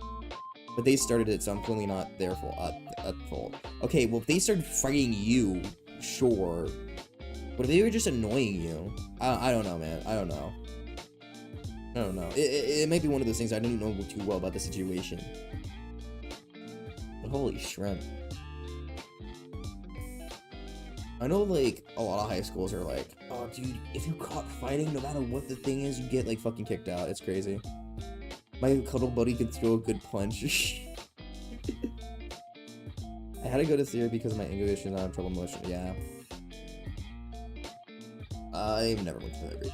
S1: But they started it, so I'm clearly not their fault, at fault. Okay, well, if they started fighting you, sure. But if they were just annoying you, I don't know, man. I don't know. It might be one of those things I don't even know too well about the situation. But holy shrimp. I know, like, a lot of high schools are like, oh, dude, if you caught fighting, no matter what the thing is, you get, like, fucking kicked out. It's crazy. My cuddle buddy could throw a good punch. I had to go to therapy because of my English is not trouble motion. Yeah. I've never went to therapy.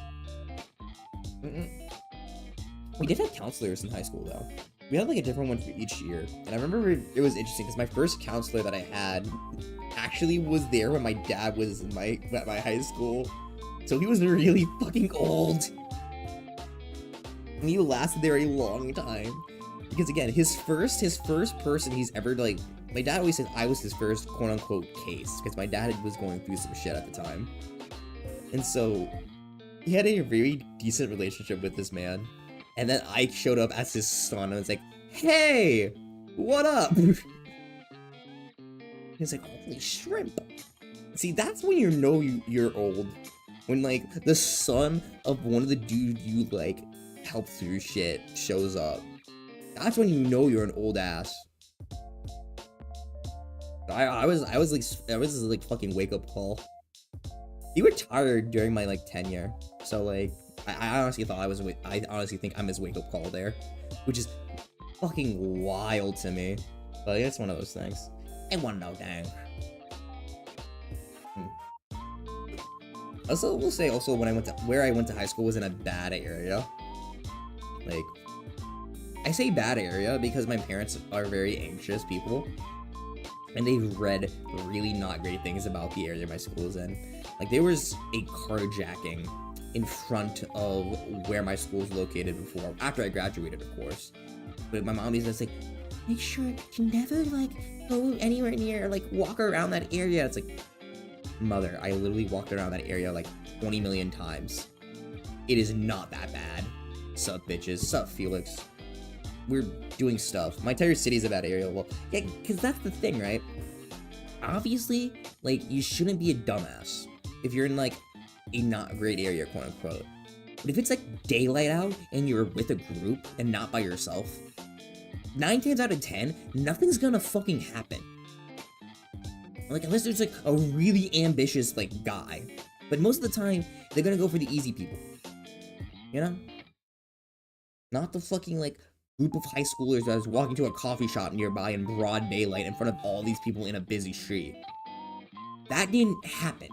S1: We did have counselors in high school, though. We had, like, a different one for each year. And I remember it was interesting because my first counselor that I had actually was there when my dad was in at my high school. So he was really fucking old. And he lasted there a long time. Because again, his first person he's ever like my dad always says I was his first quote-unquote case, because my dad was going through some shit at the time. And so, he had a very decent relationship with this man. And then I showed up as his son, and I was like, hey, what up? He's like, holy shrimp. See, that's when you know you're old. When, like, the son of one of the dudes you, like, helped through shit shows up. That's when you know you're an old ass. I was like fucking wake up call. He retired during my like tenure, so like I honestly think I'm his wake up call there, which is fucking wild to me. But it's one of those things. It one no dang. Also, we'll say when where I went to high school was in a bad area. Like, I say bad area because my parents are very anxious people. And they've read really not great things about the area my school is in. Like, there was a carjacking in front of where my school is located before, after I graduated, of course. But my mom is just like, make sure to never, like, go anywhere near, or, like, walk around that area. It's like, mother, I literally walked around that area, like, 20 million times. It is not that bad. Sup, bitches. Sup, Felix. We're doing stuff. My entire city's a bad area. Well, yeah, because that's the thing, right? Obviously, like, you shouldn't be a dumbass if you're in, like, a not great area, quote unquote. But if it's, like, daylight out and you're with a group and not by yourself, 9 times out of 10, nothing's gonna fucking happen. Like, unless there's, like, a really ambitious, like, guy. But most of the time, they're gonna go for the easy people. You know? Not the fucking, like, group of high schoolers that was walking to a coffee shop nearby in broad daylight in front of all these people in a busy street. That didn't happen.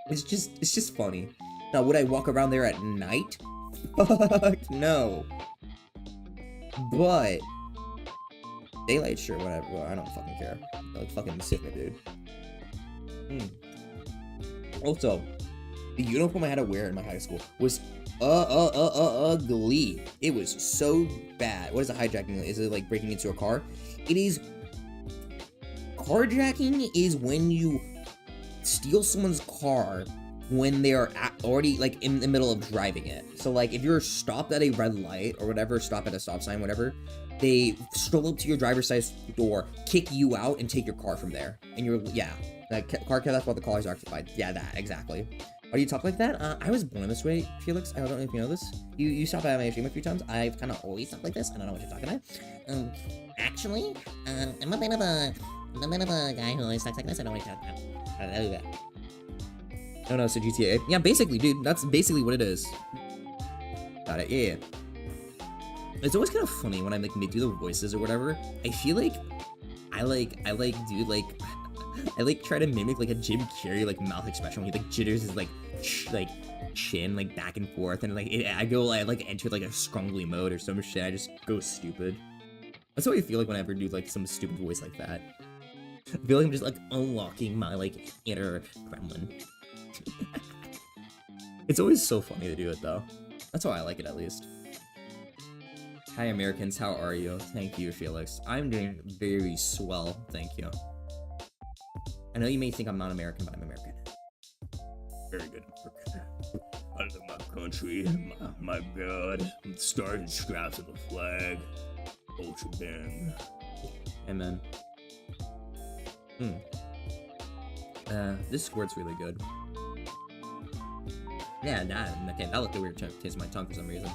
S1: It's just funny. Now, would I walk around there at night? Fuck no. But daylight, sure, whatever. Well, I don't fucking care. Like, fucking sick me, dude. Also, the uniform I had to wear in my high school was ugly. It was so bad. What is a hijacking? Is it like breaking into a car? It is. Carjacking is when you steal someone's car when they are already like in the middle of driving it. So like if you're stopped at a red light or whatever, stop at a stop sign, whatever, they stroll up to your driver's side door, kick you out, and take your car from there. And you're that car. That's what the car is occupied. Yeah, that exactly. Why do you talk like that? I was born this way, Felix. I don't know if you know this. You stopped by my stream a few times. I've kind of always talked like this. I don't know what you're talking about. Actually, I'm a bit of a guy who always talks like this. I don't know what you're talking about. Oh no, it's a GTA. Yeah, basically, dude. That's basically what it is. Got it. Yeah. It's always kind of funny when I like do the voices or whatever. I feel like I try to mimic like a Jim Carrey like mouth expression when he like jitters his like chin like back and forth, and like I enter like a scrungly mode or some shit. I just go stupid. That's what I feel like whenever I do like some stupid voice like that. I feel like I'm just like unlocking my like inner gremlin. It's always so funny to do it though. That's why I like it, at least. Hi Americans, how are you? Thank you, Felix. I'm doing very swell, thank you. I know you may think I'm not American, but I'm American. Very good. I love my country. My God. Stars and scraps of the flag. Ultra bang. Amen. This squirt's really good. Yeah, that looked a weird taste in my tongue for some reason.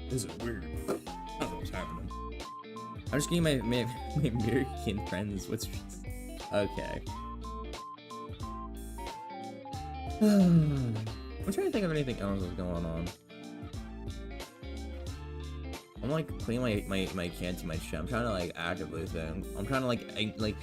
S1: This is weird. I don't know what's happening. I'm just getting my American friends. What's okay? I'm trying to think of anything else that's going on. I'm like putting my can to my chest. I'm trying to like actively think. I'm trying to like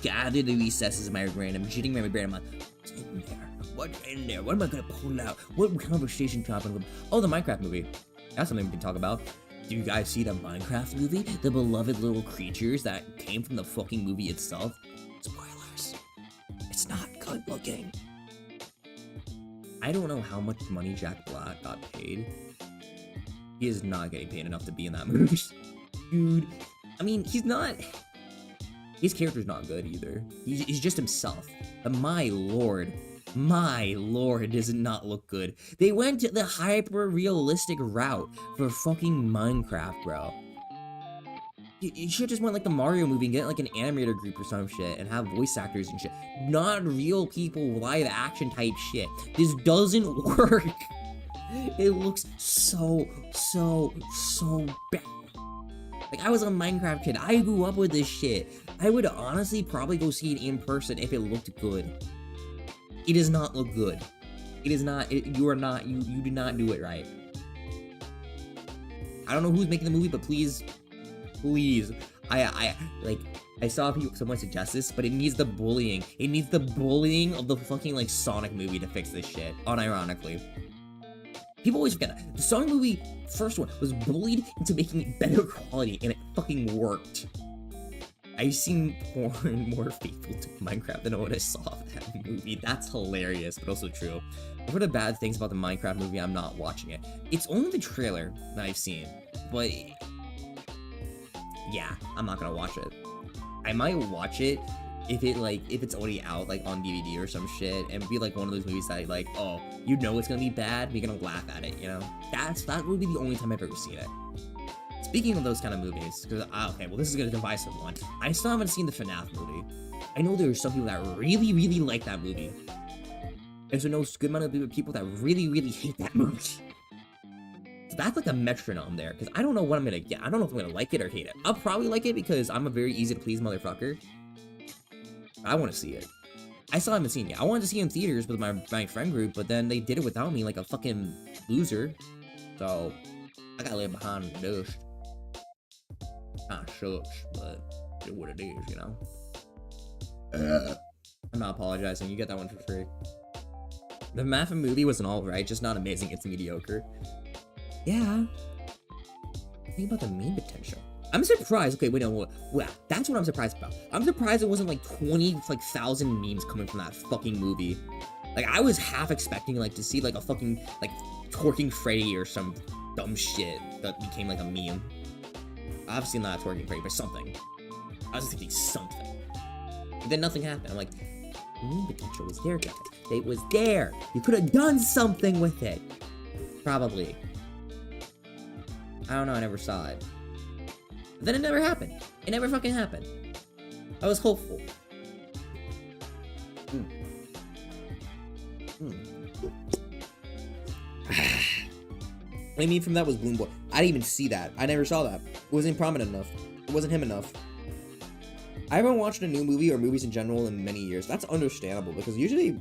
S1: gather the recesses of my brain. I'm jitting my brain. I'm like, what's in there? What's in there? What am I gonna pull out? What conversation topic? Oh, the Minecraft movie. That's something we can talk about. Do you guys see the Minecraft movie? The beloved little creatures that came from the fucking movie itself? Spoilers. It's not good looking. I don't know how much money Jack Black got paid. He is not getting paid enough to be in that movie. Dude, I mean, he's not... His character's not good either. He's just himself. But my lord, does it not look good. They went to the hyper-realistic route for fucking Minecraft, bro. You should just went like the Mario movie and get like an animator group or some shit and have voice actors and shit. Not real people, live action type shit. This doesn't work. It looks so bad. Like, I was a Minecraft kid. I grew up with this shit. I would honestly probably go see it in person if it looked good. It does not look good. It is not. You did not do it right. I don't know who's making the movie, but please. I saw someone suggest this, but it needs the bullying. It needs the bullying of the fucking, like, Sonic movie to fix this shit, unironically. People always forget that. The Sonic movie, first one, was bullied into making it better quality, and it fucking worked. I've seen more and more faithful to Minecraft than what I saw of that movie. That's hilarious, but also true. I've heard of bad things about the Minecraft movie. I'm not watching it. It's only the trailer that I've seen, but... yeah, I'm not gonna watch it. I might watch it if it's already out, like, on DVD or some shit, and be like one of those movies that, like, oh, you know it's gonna be bad, but you're gonna laugh at it, you know? That would be the only time I've ever seen it. Speaking of those kind of movies, because, okay, well, this is gonna divisive one. I still haven't seen the FNAF movie. I know there are some people that really like that movie. And so no good amount of people that really hate that movie. So that's like a metronome there, because I don't know what I'm gonna get. I don't know if I'm gonna like it or hate it. I'll probably like it because I'm a very easy to please motherfucker. I want to see it. I still haven't seen it. I wanted to see it in theaters with my friend group, but then they did it without me like a fucking loser. So I gotta live behind the dust. Kinda sucks, but it's what it is, you know? I'm not apologizing. You get that one for free. The Muffin movie was an alright, just not amazing. It's mediocre. Yeah. Think about the meme potential. I'm surprised. Okay, wait, no, well, that's what I'm surprised about. I'm surprised it wasn't like 20,000 memes coming from that fucking movie. Like, I was half expecting like to see like a fucking like twerking Freddy or some dumb shit that became like a meme. I've seen that twerking Freddy, but something. I was thinking something. And then nothing happened. I'm like, meme potential was there, guys. It was there. You could have done something with it. Probably. I don't know, I never saw it. But then it never happened. It never fucking happened. I was hopeful. What I mean from that was Bloom Boy. I didn't even see that. I never saw that. It wasn't prominent enough. It wasn't him enough. I haven't watched a new movie or movies in general in many years. That's understandable because usually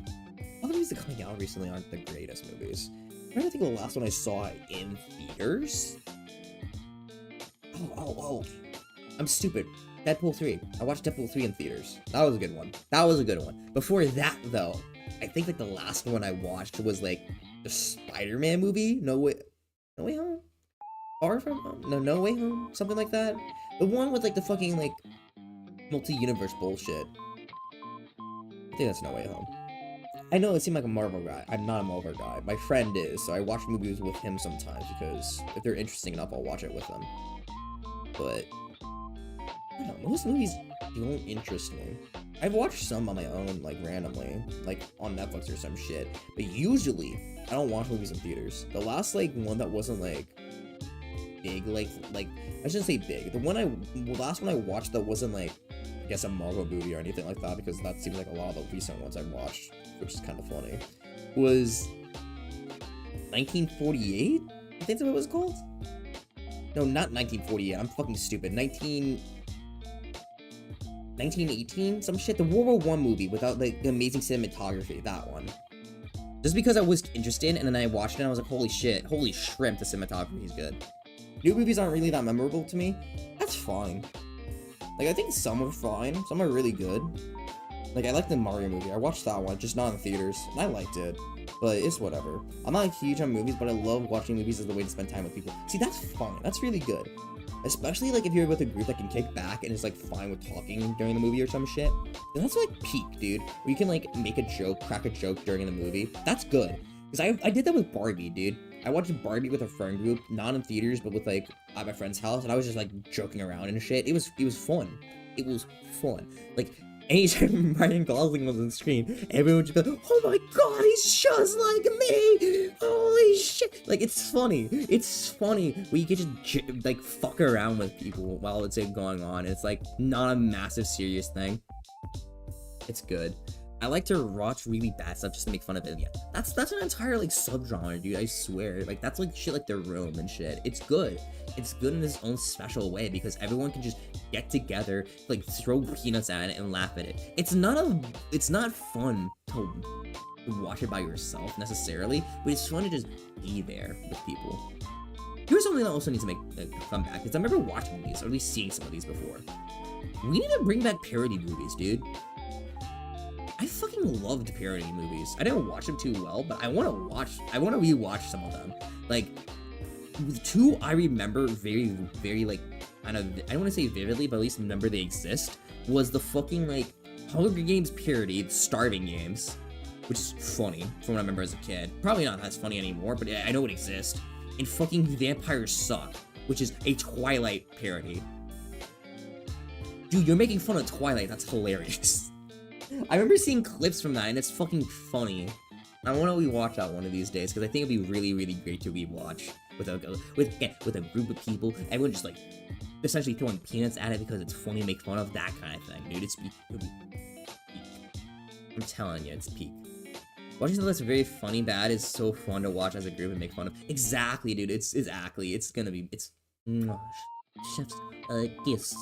S1: all the movies that are coming out recently aren't the greatest movies. I'm trying to think of the last one I saw in theaters. Oh. I'm stupid. Deadpool 3. I watched Deadpool 3 in theaters. That was a good one. Before that, though, I think like the last one I watched was like the Spider-Man movie. No Way Home? Far From Home? No Way Home? Something like that. The one with like the fucking like multi-universe bullshit. I think that's No Way Home. I know it seemed like a Marvel guy. I'm not a Marvel guy. My friend is, so I watch movies with him sometimes because if they're interesting enough, I'll watch it with them. But I don't know, most movies don't interest me. I've watched some on my own, like randomly, like on Netflix or some shit. But usually, I don't watch movies in theaters. The last like one that wasn't like big, like I shouldn't say big. The last one I watched that wasn't like I guess a Marvel movie or anything like that, because that seems like a lot of the recent ones I've watched, which is kind of funny, was 1948? I think that's what it was called? No, not 1948. I'm fucking stupid. 1918? Some shit. The World War I movie without like the amazing cinematography. That one. Just because I was interested, and then I watched it and I was like, holy shit, holy shrimp, the cinematography is good. New movies aren't really that memorable to me. That's fine. Like, I think some are fine. Some are really good. Like, I like the Mario movie. I watched that one, just not in theaters. And I liked it. But it's whatever. I'm not huge on movies, but I love watching movies as a way to spend time with people. See, that's fun. That's really good. Especially, like, if you're with a group that can kick back and is, like, fine with talking during the movie or some shit. Then that's, like, peak, dude. Where you can, like, make a joke, crack a joke during the movie. That's good. Because I did that with Barbie, dude. I watched Barbie with a friend group, not in theaters, but with like at my friend's house, and I was just like joking around and shit. It was fun. It was fun. Like anytime Ryan Gosling was on screen, everyone would just go, "Oh my god, he's just like me! Holy shit!" Like it's funny. It's funny where you can just like fuck around with people while it's like going on. It's like not a massive serious thing. It's good. I like to watch really bad stuff just to make fun of it. Yeah, that's an entire like subgenre, dude. I swear. Like that's like shit like The Room and shit. It's good. It's good in its own special way because everyone can just get together, like throw peanuts at it and laugh at it. It's not fun to watch it by yourself necessarily, but it's fun to just be there with people. Here's something that also needs to make a comeback because I remember watching these or at least seeing some of these before. We need to bring back parody movies, dude. I fucking loved parody movies. I didn't watch them too well, but I want to rewatch some of them. Like, two I remember very, very, like, kind of, I don't want to say vividly, but at least remember they exist, was the fucking, like, Hunger Games parody, Starving Games, which is funny from what I remember as a kid. Probably not as funny anymore, but I know it exists. And fucking Vampires Suck, which is a Twilight parody. Dude, you're making fun of Twilight, that's hilarious. I remember seeing clips from that, and it's fucking funny. I want to rewatch that one of these days, because I think it'd be really, really great to rewatch with a group of people. Everyone just, like, essentially throwing peanuts at it because it's funny to make fun of, that kind of thing, dude. It'd be peak. I'm telling you, it's peak. Watching something that's very funny bad is so fun to watch as a group and make fun of. Exactly, dude. It's gonna be, chef's kiss.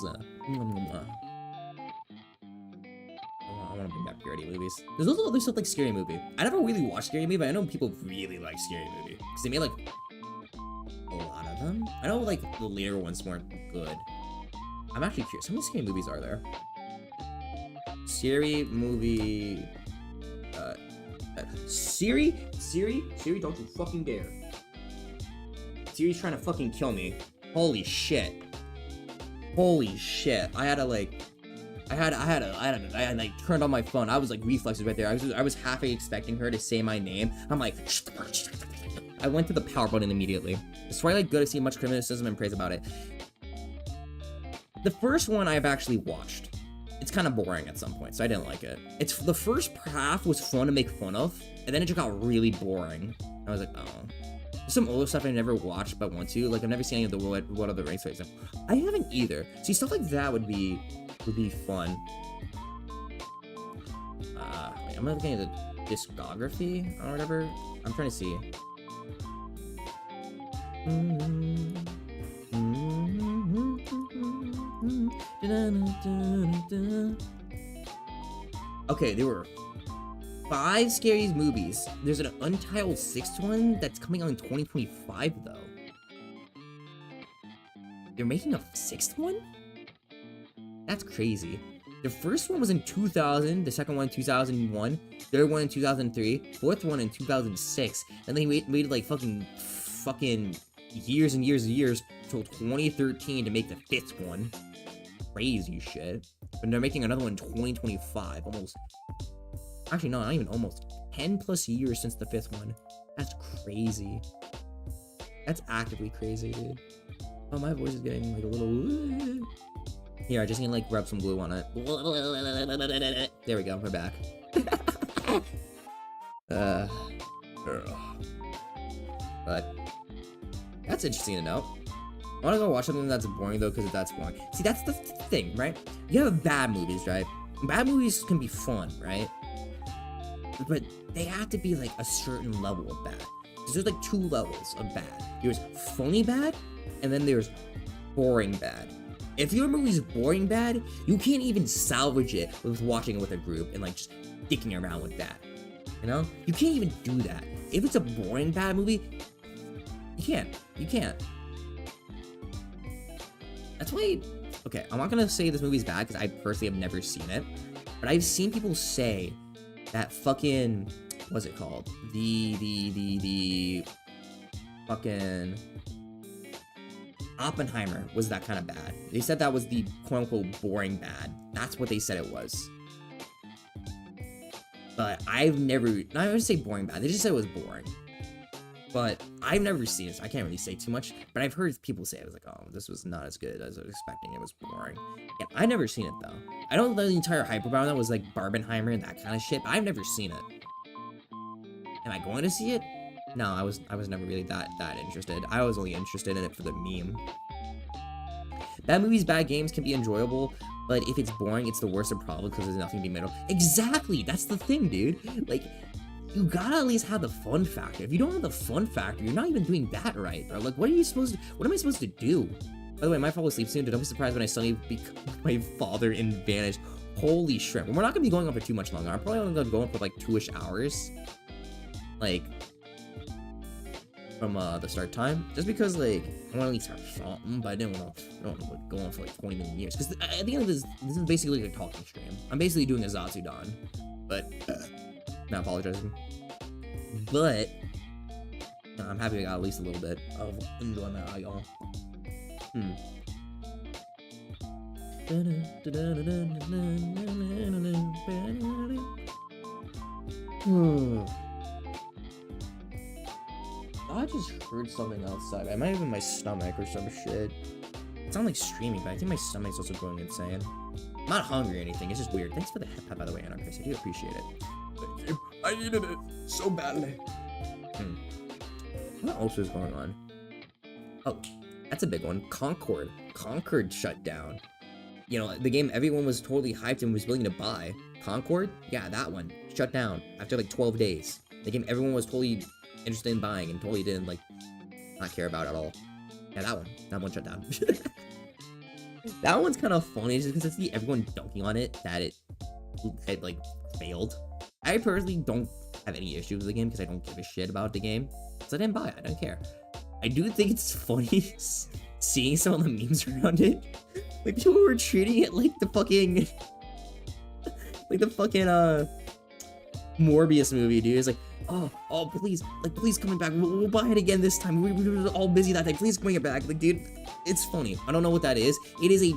S1: I want to bring back parody movies. There's also other stuff like Scary Movie. I never really watched Scary Movie, but I know people really like Scary Movie. Because they made, like, a lot of them. I know, like, the later ones weren't good. I'm actually curious. How many Scary Movies are there? Scary Movie... Siri, don't you fucking dare. Siri's trying to fucking kill me. Holy shit. Holy shit. I had like turned on my phone. I was like reflexes right there. I was half expecting her to say my name. I'm like, I went to the power button immediately. Is Twilight good? I see much criticism and praise about it. The first one I've actually watched. It's kind of boring at some point, so I didn't like it. The first half was fun to make fun of, and then it just got really boring. I was like, oh. There's some older stuff I never watched but want to. Like I've never seen any of the What Are the Rings, for example. I haven't either. See, stuff like that would be fun. Wait, I'm looking at the discography or whatever. I'm trying to see. Okay, there were 5 scary movies. There's an untitled 6th one that's coming out in 2025 though. They're making a 6th one? That's crazy. The first one was in 2000, the second one in 2001, third one in 2003, fourth one in 2006, and they waited like fucking years and years and years till 2013 to make the 5th one. Crazy shit. And they're making another one in 2025, almost. Actually, no, not even almost. 10 plus years since the 5th one. That's crazy. That's actively crazy, dude. Oh, my voice is getting like a little... Here, I just need to like rub some glue on it. There we go, we're back. But that's interesting to know. I want to go watch something that's boring though, because that's boring. See, that's the thing, right? You have bad movies, right? Bad movies can be fun, right? But they have to be like a certain level of bad. Because there's like 2 levels of bad. There's funny bad, and then there's boring bad. If your movie's boring bad, you can't even salvage it with watching it with a group and like just dicking around with that. You know? You can't even do that. If it's a boring bad movie, you can't. You can't. That's why, okay, I'm not gonna say this movie's bad because I personally have never seen it, but I've seen people say that fucking, what's it called? The fucking Oppenheimer was that kind of bad. They said that was the quote-unquote boring bad. That's what they said it was. But I've never, not even say boring bad, they just said it was boring. But I've never seen it, so I can't really say too much. But I've heard people say, I was like, oh, this was not as good as I was expecting. It was boring. Yeah, I've never seen it, though. I know the entire hype about that was, like, Barbenheimer and that kind of shit, but I've never seen it. Am I going to see it? No, I was never really that interested. I was only interested in it for the meme. Bad movies, bad games can be enjoyable, but if it's boring, it's the worst of problems because there's nothing to be made of. Exactly! That's the thing, dude. Like, you gotta at least have the fun factor. If you don't have the fun factor, you're not even doing that right, bro. Like, what am I supposed to do? By the way, my fall asleep soon, dude. Don't be surprised when I suddenly become my father and vanish. Holy shrimp. We're not gonna be going on for too much longer. I'm probably only gonna go on for like 2-ish hours. Like, from the start time. Just because, like, I want to at least have something, but I don't want to go on for like 20 years. Because at the end of this is basically like a talking stream. I'm basically doing a Zatsudan. But, not apologizing. But, I'm happy I got at least a little bit of enjoyment out of y'all. I just heard something outside. It might have been my stomach or some shit. It sounded like streaming, but I think my stomach's also going insane. I'm not hungry or anything. It's just weird. Thanks for the hip hop, by the way, Anarchist. I do appreciate it. Thank you. I needed it so badly. What else is going on? Oh, that's a big one. Concord. Concord shut down. You know, the game everyone was totally hyped and was willing to buy. Concord? Yeah, that one. Shut down after like 12 days. The game everyone was totally interested in buying and totally didn't, like, not care about at all. Yeah, that one shut down. That one's kind of funny just because I see everyone dunking on it that it like failed. I personally don't have any issues with the game because I don't give a shit about the game, so I didn't buy it. I don't care. I do think it's funny seeing some of the memes around it. Like, people were treating it like the fucking Morbius movie, dude. It's like, oh, please, like, please coming back. We'll buy it again this time. We were all busy that day. Please bring it back. Like, dude, it's funny. I don't know what that is. It is a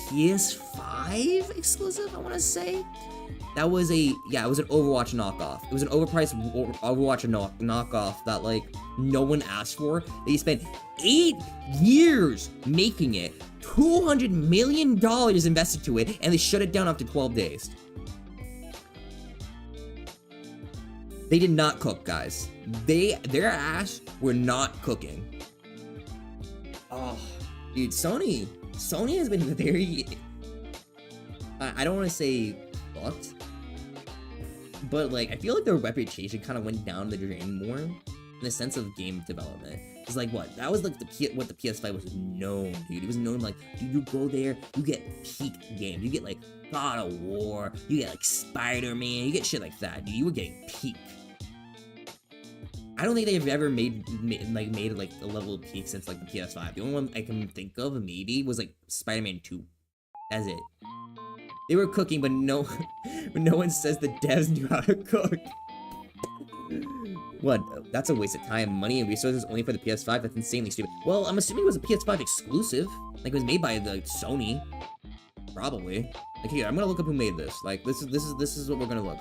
S1: PS5 exclusive, I want to say. That was it was an Overwatch knockoff. It was an overpriced Overwatch knockoff that, like, no one asked for. They spent 8 years making it, $200 million invested to it, and they shut it down after 12 days. They did not cook, guys. Their ass were not cooking. Oh, dude, Sony has been very, I don't want to say fucked, but, like, I feel like their reputation kind of went down the drain more in the sense of game development. It's like, what? That was like what the PS5 was known, dude. It was known, like, dude, you go there, you get peak games. You get, like, God of War, you get, like, Spider-Man, you get shit like that, dude. You were getting peak. I don't think they've ever made like a level of peak since, like, the PS5. The only one I can think of maybe was, like, Spider-Man 2. That's it. They were cooking, but no one says the devs knew how to cook. What? That's a waste of time, money, and resources only for the PS5? That's insanely stupid. Well, I'm assuming it was a PS5 exclusive. Like, it was made by the Sony. Probably. Like, here, I'm gonna look up who made this. Like, this is what we're gonna look.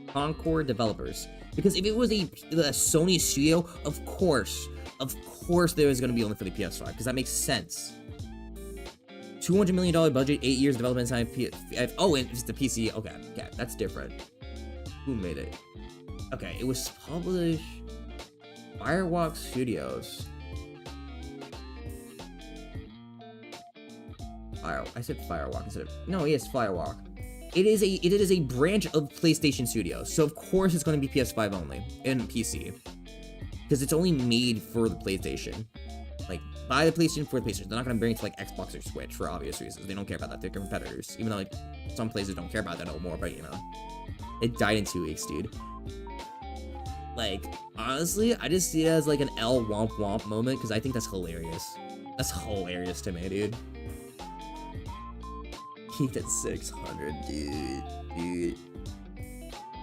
S1: Concord developers. Because if it was the Sony studio, of course there was gonna be only for the PS5, because that makes sense. $200 million budget, 8 years development time. Oh, and it's the PC. Okay, that's different. Who made it? Okay, it was published Firewalk Studios. I said Firewalk instead of, no, yes, Firewalk. It is a branch of PlayStation Studios, so of course it's going to be PS5 only and PC, because it's only made for the PlayStation. Like, buy the PlayStation for the PlayStation. They're not going to bring it to, like, Xbox or Switch for obvious reasons. They don't care about that. They're competitors. Even though, like, some places don't care about that no more, but, you know. It died in 2 weeks, dude. Like, honestly, I just see it as, like, an L womp womp moment, because I think that's hilarious. That's hilarious to me, dude. Peaked at 600, dude.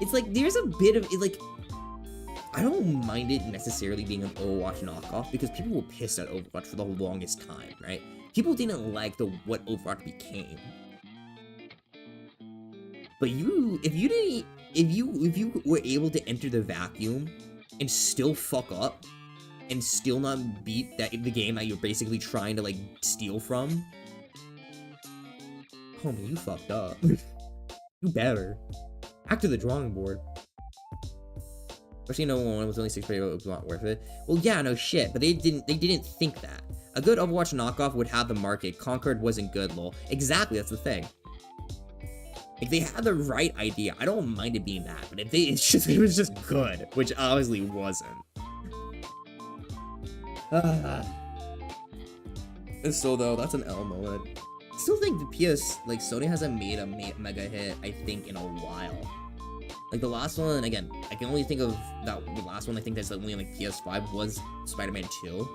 S1: It's like, there's a bit of, like, I don't mind it necessarily being an Overwatch knockoff, because people were pissed at Overwatch for the longest time, right? People didn't like what Overwatch became. But if you were able to enter the vacuum and still fuck up and still not beat the game that you're basically trying to like steal from, homie, you fucked up. You better. Back to the drawing board. Especially no one was only 6 player, it was not worth it. Well, yeah, no shit, but they didn't think that. A good Overwatch knockoff would have the market. Concord wasn't good, lol. Exactly, that's the thing. If they had the right idea, I don't mind it being bad, but if it was just good, which obviously wasn't. And so though, that's an L moment. I still think the like Sony hasn't made a mega hit, I think, in a while. Like the last one, again, I can only think of the last one I think that's only on like PS5 was Spider-Man 2.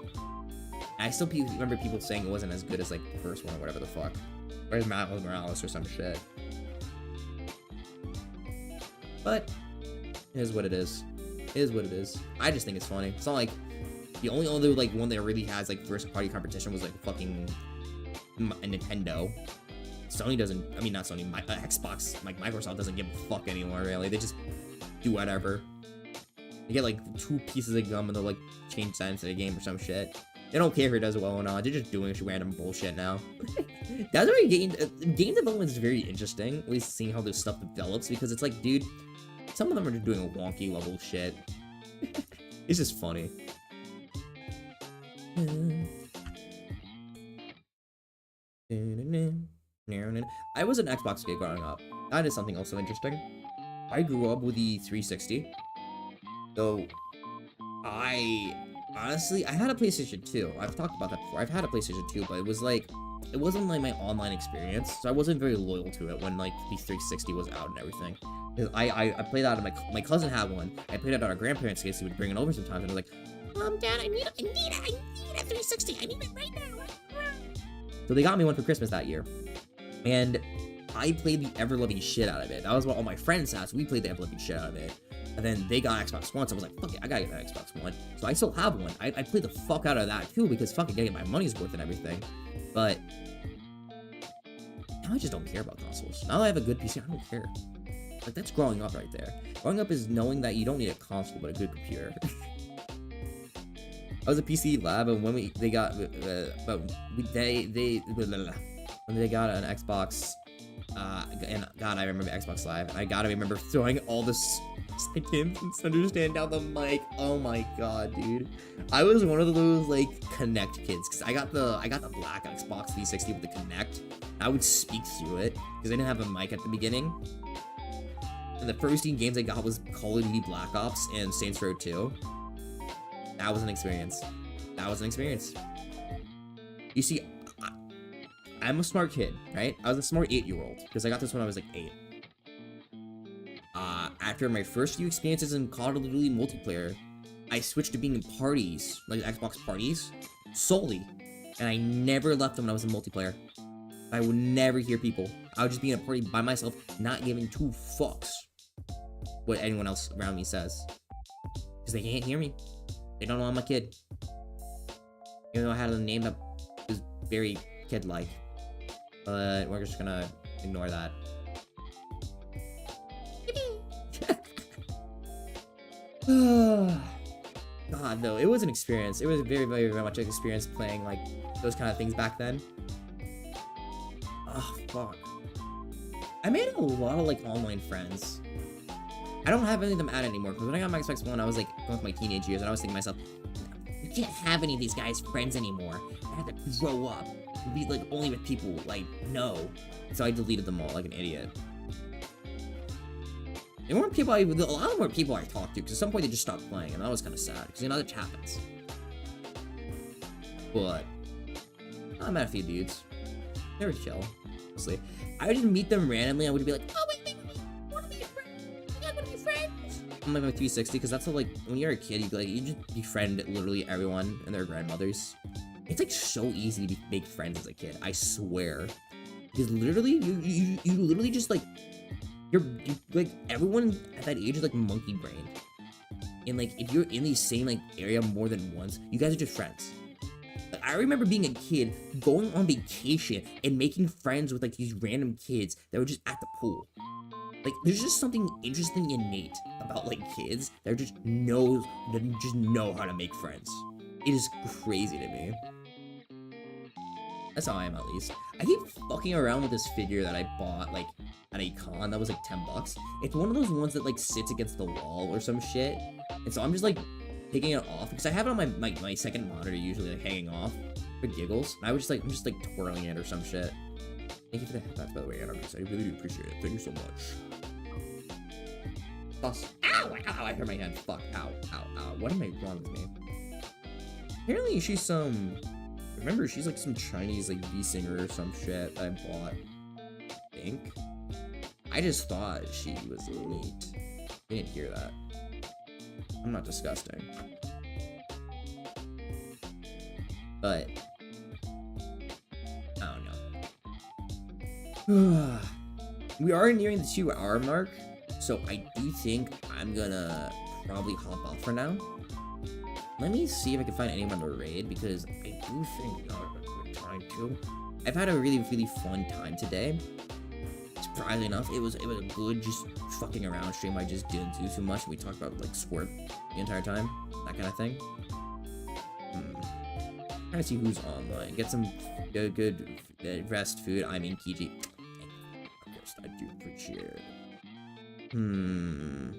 S1: And I still remember people saying it wasn't as good as like the first one or whatever the fuck. Or Miles Morales or some shit. But it is what it is. It is what it is. I just think it's funny. It's not like the only other like one that really has like first party competition was like fucking Nintendo. Sony doesn't. I mean, not Sony. Xbox. Like Microsoft doesn't give a fuck anymore. Really, they just do whatever. They get like 2 pieces of gum and they'll like change that into the game or some shit. They don't care if it does well or not. They're just doing random bullshit now. That's why game development is very interesting. At least seeing how this stuff develops, because it's like, dude, some of them are just doing a wonky level shit. It's just funny. I was an Xbox kid growing up. That is something also interesting. I grew up with the 360. So, honestly, I had a PlayStation 2. I've talked about that before. I've had a PlayStation 2, but it wasn't like my online experience, so I wasn't very loyal to it when like the 360 was out and everything. I played out of my cousin had one. I played it at our grandparents' case. He would bring it over sometimes, and I was like, Dad, I need a 360. I need it right now. So they got me one for Christmas that year, and I played the ever-loving shit out of it. That was what all my friends had, so we played the ever-loving shit out of it. And then they got Xbox One, so I was like, fuck it, I gotta get that Xbox One. So I still have one. I played the fuck out of that too, because fuck it, gotta get my money's worth and everything. But now I just don't care about consoles. Now that I have a good PC, I don't care. Like, that's growing up right there. Growing up is knowing that you don't need a console, but a good computer. I was a PC lab, and when they got an Xbox, and God, I remember Xbox Live, and I gotta remember throwing all this items and Understand down the mic. Oh my god, dude, I was one of those like Connect kids, because I got the black Xbox 360 with the Connect. I would speak through it because I didn't have a mic at the beginning. And the first 2 games I got was Call of Duty Black Ops and Saints Row 2. That was an experience. That was an experience. You see, I'm a smart kid, right? I was a smart 8-year-old because I got this when I was like 8. After my first few experiences in Call of Duty multiplayer, I switched to being in parties, like Xbox parties, solely. And I never left them when I was in multiplayer. I would never hear people. I would just be in a party by myself, not giving 2 fucks what anyone else around me says. Because they can't hear me. They don't know I'm a kid. Even though I had a name that was very kid-like. But we're just gonna ignore that. God, no, it was an experience. It was very, very, very much an experience playing, like, those kind of things back then. Oh, fuck. I made a lot of, like, online friends. I don't have any of them out anymore, because when I got my Xbox One, I was, like, going through my teenage years, and I was thinking to myself, you can't have any of these guys friends anymore. I have to grow up and be, like, only with people, like, no. So I deleted them all like an idiot. There weren't people a lot of them weren't people I talked to, because at some point they just stopped playing, and that was kind of sad, because, you know, that happens. But I met a few dudes. They were chill, honestly. I would just meet them randomly, I would be like, oh, wait, wanna be a friend? Yeah, wanna be friends? I'm like my 360, because that's how, like, when you're a kid, you just befriend literally everyone and their grandmothers. It's, like, so easy to make friends as a kid, I swear. Because literally, you literally just, like, you like, everyone at that age is, like, monkey brained. And, like, if you're in the same, like, area more than once, you guys are just friends. Like, I remember being a kid, going on vacation, and making friends with, like, these random kids that were just at the pool. Like, there's just something interesting innate about about like kids that just know how to make friends. It is crazy to me. That's how I am, at least. I keep fucking around with this figure that I bought like at a con that was like $10. It's one of those ones that like sits against the wall or some shit, and so I'm just like taking it off because I have it on my second monitor, usually like hanging off for giggles. And I'm just like twirling it or some shit. Thank you for the headbats, by the way, Anarchist. I really do appreciate it. Thank you so much. Boss. Ow! Ow! I hurt my hand. Fuck. Ow. Ow. Ow. What am I wrong with me? Apparently she's some... Remember, she's like some Chinese like V-singer or some shit that I bought. I think. I just thought she was neat. I didn't hear that. I'm not disgusting. But... I don't know. We are nearing the 2-hour mark, so I do think I'm gonna probably hop off for now. Let me see if I can find anyone to raid, because I do think I'm trying to. I've had a really fun time today. Surprisingly enough, it was a good just fucking around stream. I just didn't do too much. We talked about like squirt the entire time, that kind of thing. Trying to see who's online. Get some good rest food. I mean, Kiji. I do appreciate it. I'm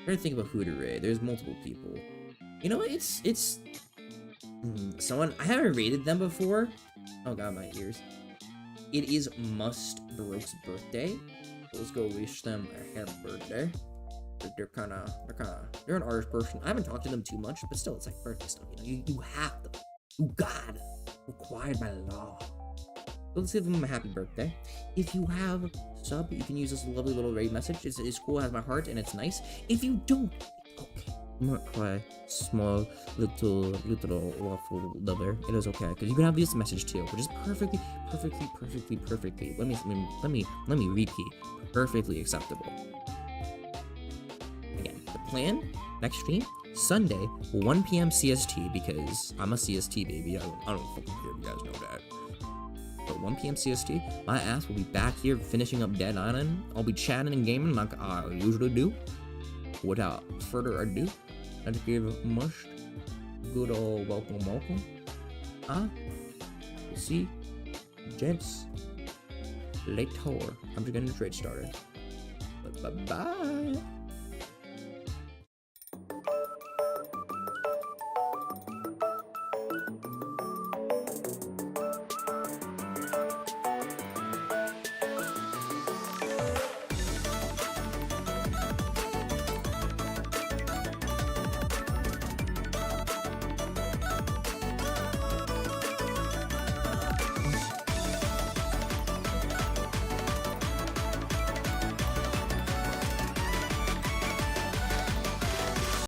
S1: trying to think about who to raid. There's multiple people. You know, it's someone I haven't raided them before. Oh god, my ears. It is Must Baroque's birthday. Let's go wish them a happy birthday. They're an artist person. I haven't talked to them too much, but still, it's like birthday stuff. You know, you have to. You gotta. Required by law. So let's give them a happy birthday. If you have sub, you can use this lovely little raid message. It's cool, it has my heart, and it's nice. If you don't, it's okay. I'm not quite small little waffle lover. It is okay, because you can have this message too, which is perfectly. Let me repeat. Perfectly acceptable. Again, the plan next stream Sunday 1 p.m. CST, because I'm a CST baby. I don't fucking care if you guys know that. But 1 p.m. CST, my ass will be back here finishing up Dead Island. I'll be chatting and gaming like I usually do. Without further ado, let's give Mush good old welcome. See, gents, later. I'm just getting the trade started. Bye-bye.